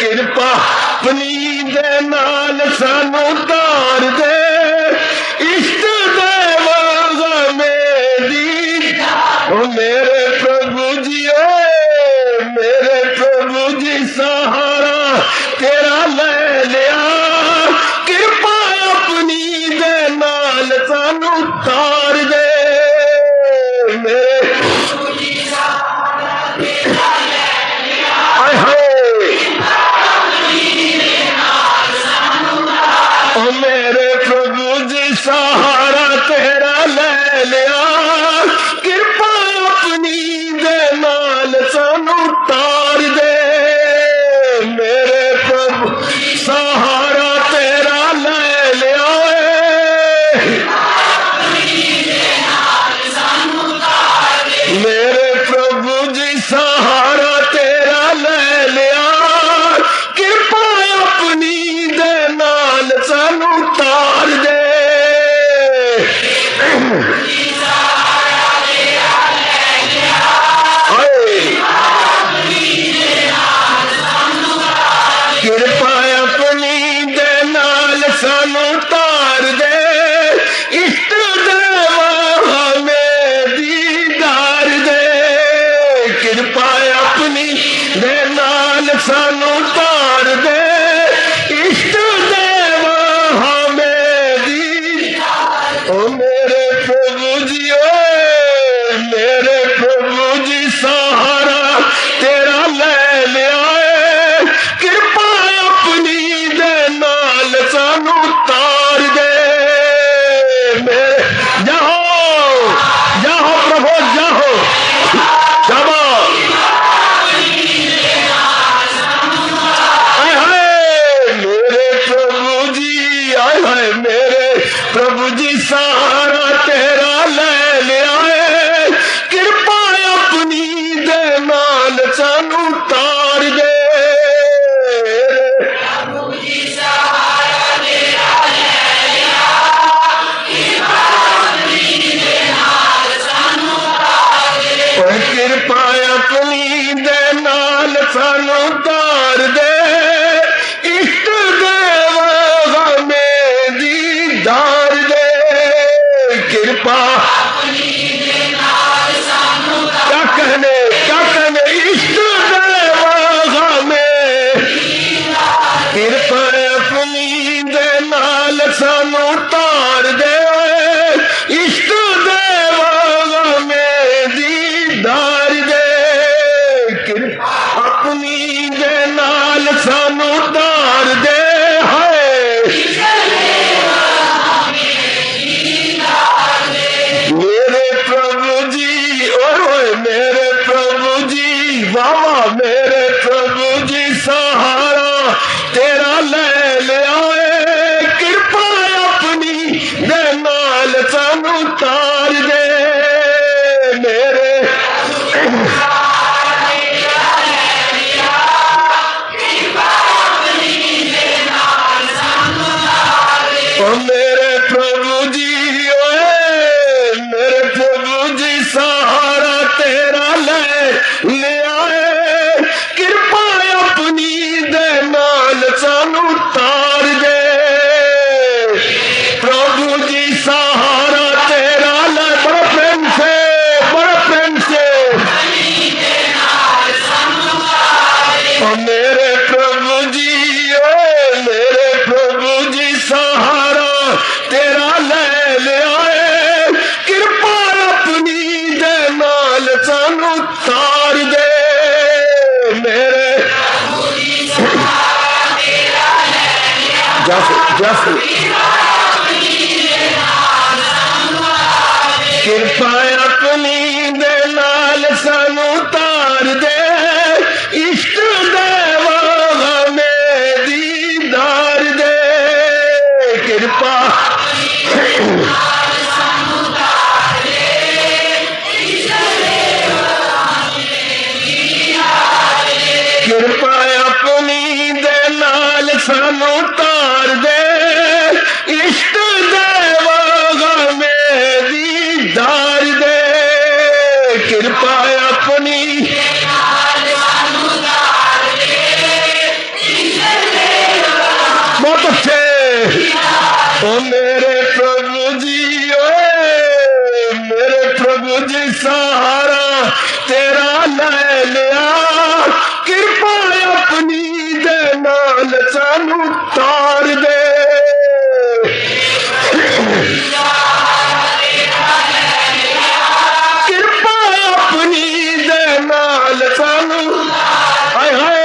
कृपा अपनी दे नाल सानू तार दे। इष्ट देव हमें दीदार। ओ मेरे प्रभु जी, ओ मेरे प्रभु जी सहारा तेरा ले लिया, कृपा अपनी दे नाल सानू तार दे। मेरे आय हाय, ओ मेरे प्रभु जी सहारा तेरा ले लिया, कृपा अपनी दे नाल सानू तार दे। मेरे प्रभु सहारा तेरा ले लिया, मेरे प्रभु जी सहारा तेरा ले लिया, कृपा अपनी दे नाल सानू तार दे। कृपा अपनी दे नाल सानू तार दे। इष्ट देव हमें दीदार दे, कृपा अपनी दे नाल सानू तार दे। इष्ट देव हमें दीदार। ओ मेरे प्रभु जी, ओ मेरे प्रभु जी सहारा तेरा ले लिया, कृपा अपनी दे नाल सानू तार दे। मेरे जाओ जाओ प्रभु जाओ, जाओ। आय हाय मेरे प्रभु जी, आय हाय मेरे प्रभु जी सहारा तेरा ले लिया, कृपा अपनी दे नाल सानू तार दे। कृपा अपनी दे नाल सानू तार दे। इष्ट देव हमें दीदार दे, कृपा क्या कहने इष्ट देव हमें, कृपा अपनी दे नाल सानू तार दे। इष्ट देव हमें दीदार दे, कृपा अपनी दे नाल सानू तार दे। मेरे प्रभु जी, और मेरे प्रभु जी, वाह मेरे प्रभु जी सहारा तेरा ले लिया, कृपा अपनी दे कृपा अपनी दे नाल सानू तार दे इष्ट देवा हमें दीदार दे कृपा कृपा अपनी दे नाल सानू तार दे इष्ट देवा हमें दीदार दे कृपा अपनी बहुत अच्छे ओ मेरे प्रभु जी ओए मेरे प्रभु जी सहारा तेरा ले लिया कृपा अपनी दे नाल सानू तार दे कृपा अपनी दे नाल सानू हाय हाय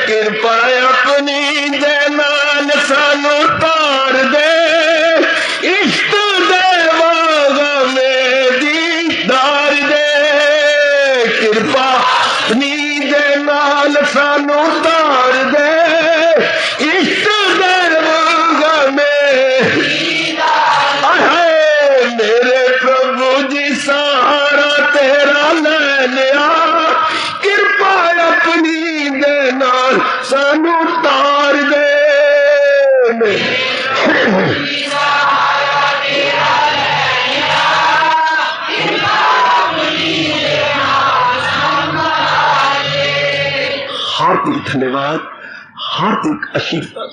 कृपा अपनी दे नाल सानू तार दे इष्ट देवा हमें दीदार दे कृपा अपनी दे नाल सानू तार दे इष्ट देवा हमें मेरे प्रभु जी सहारा तेरा ले लिया कृपा अपनी दे नाल सानू तार दे हार्दिक धन्यवाद हार्दिक आशीर्वाद।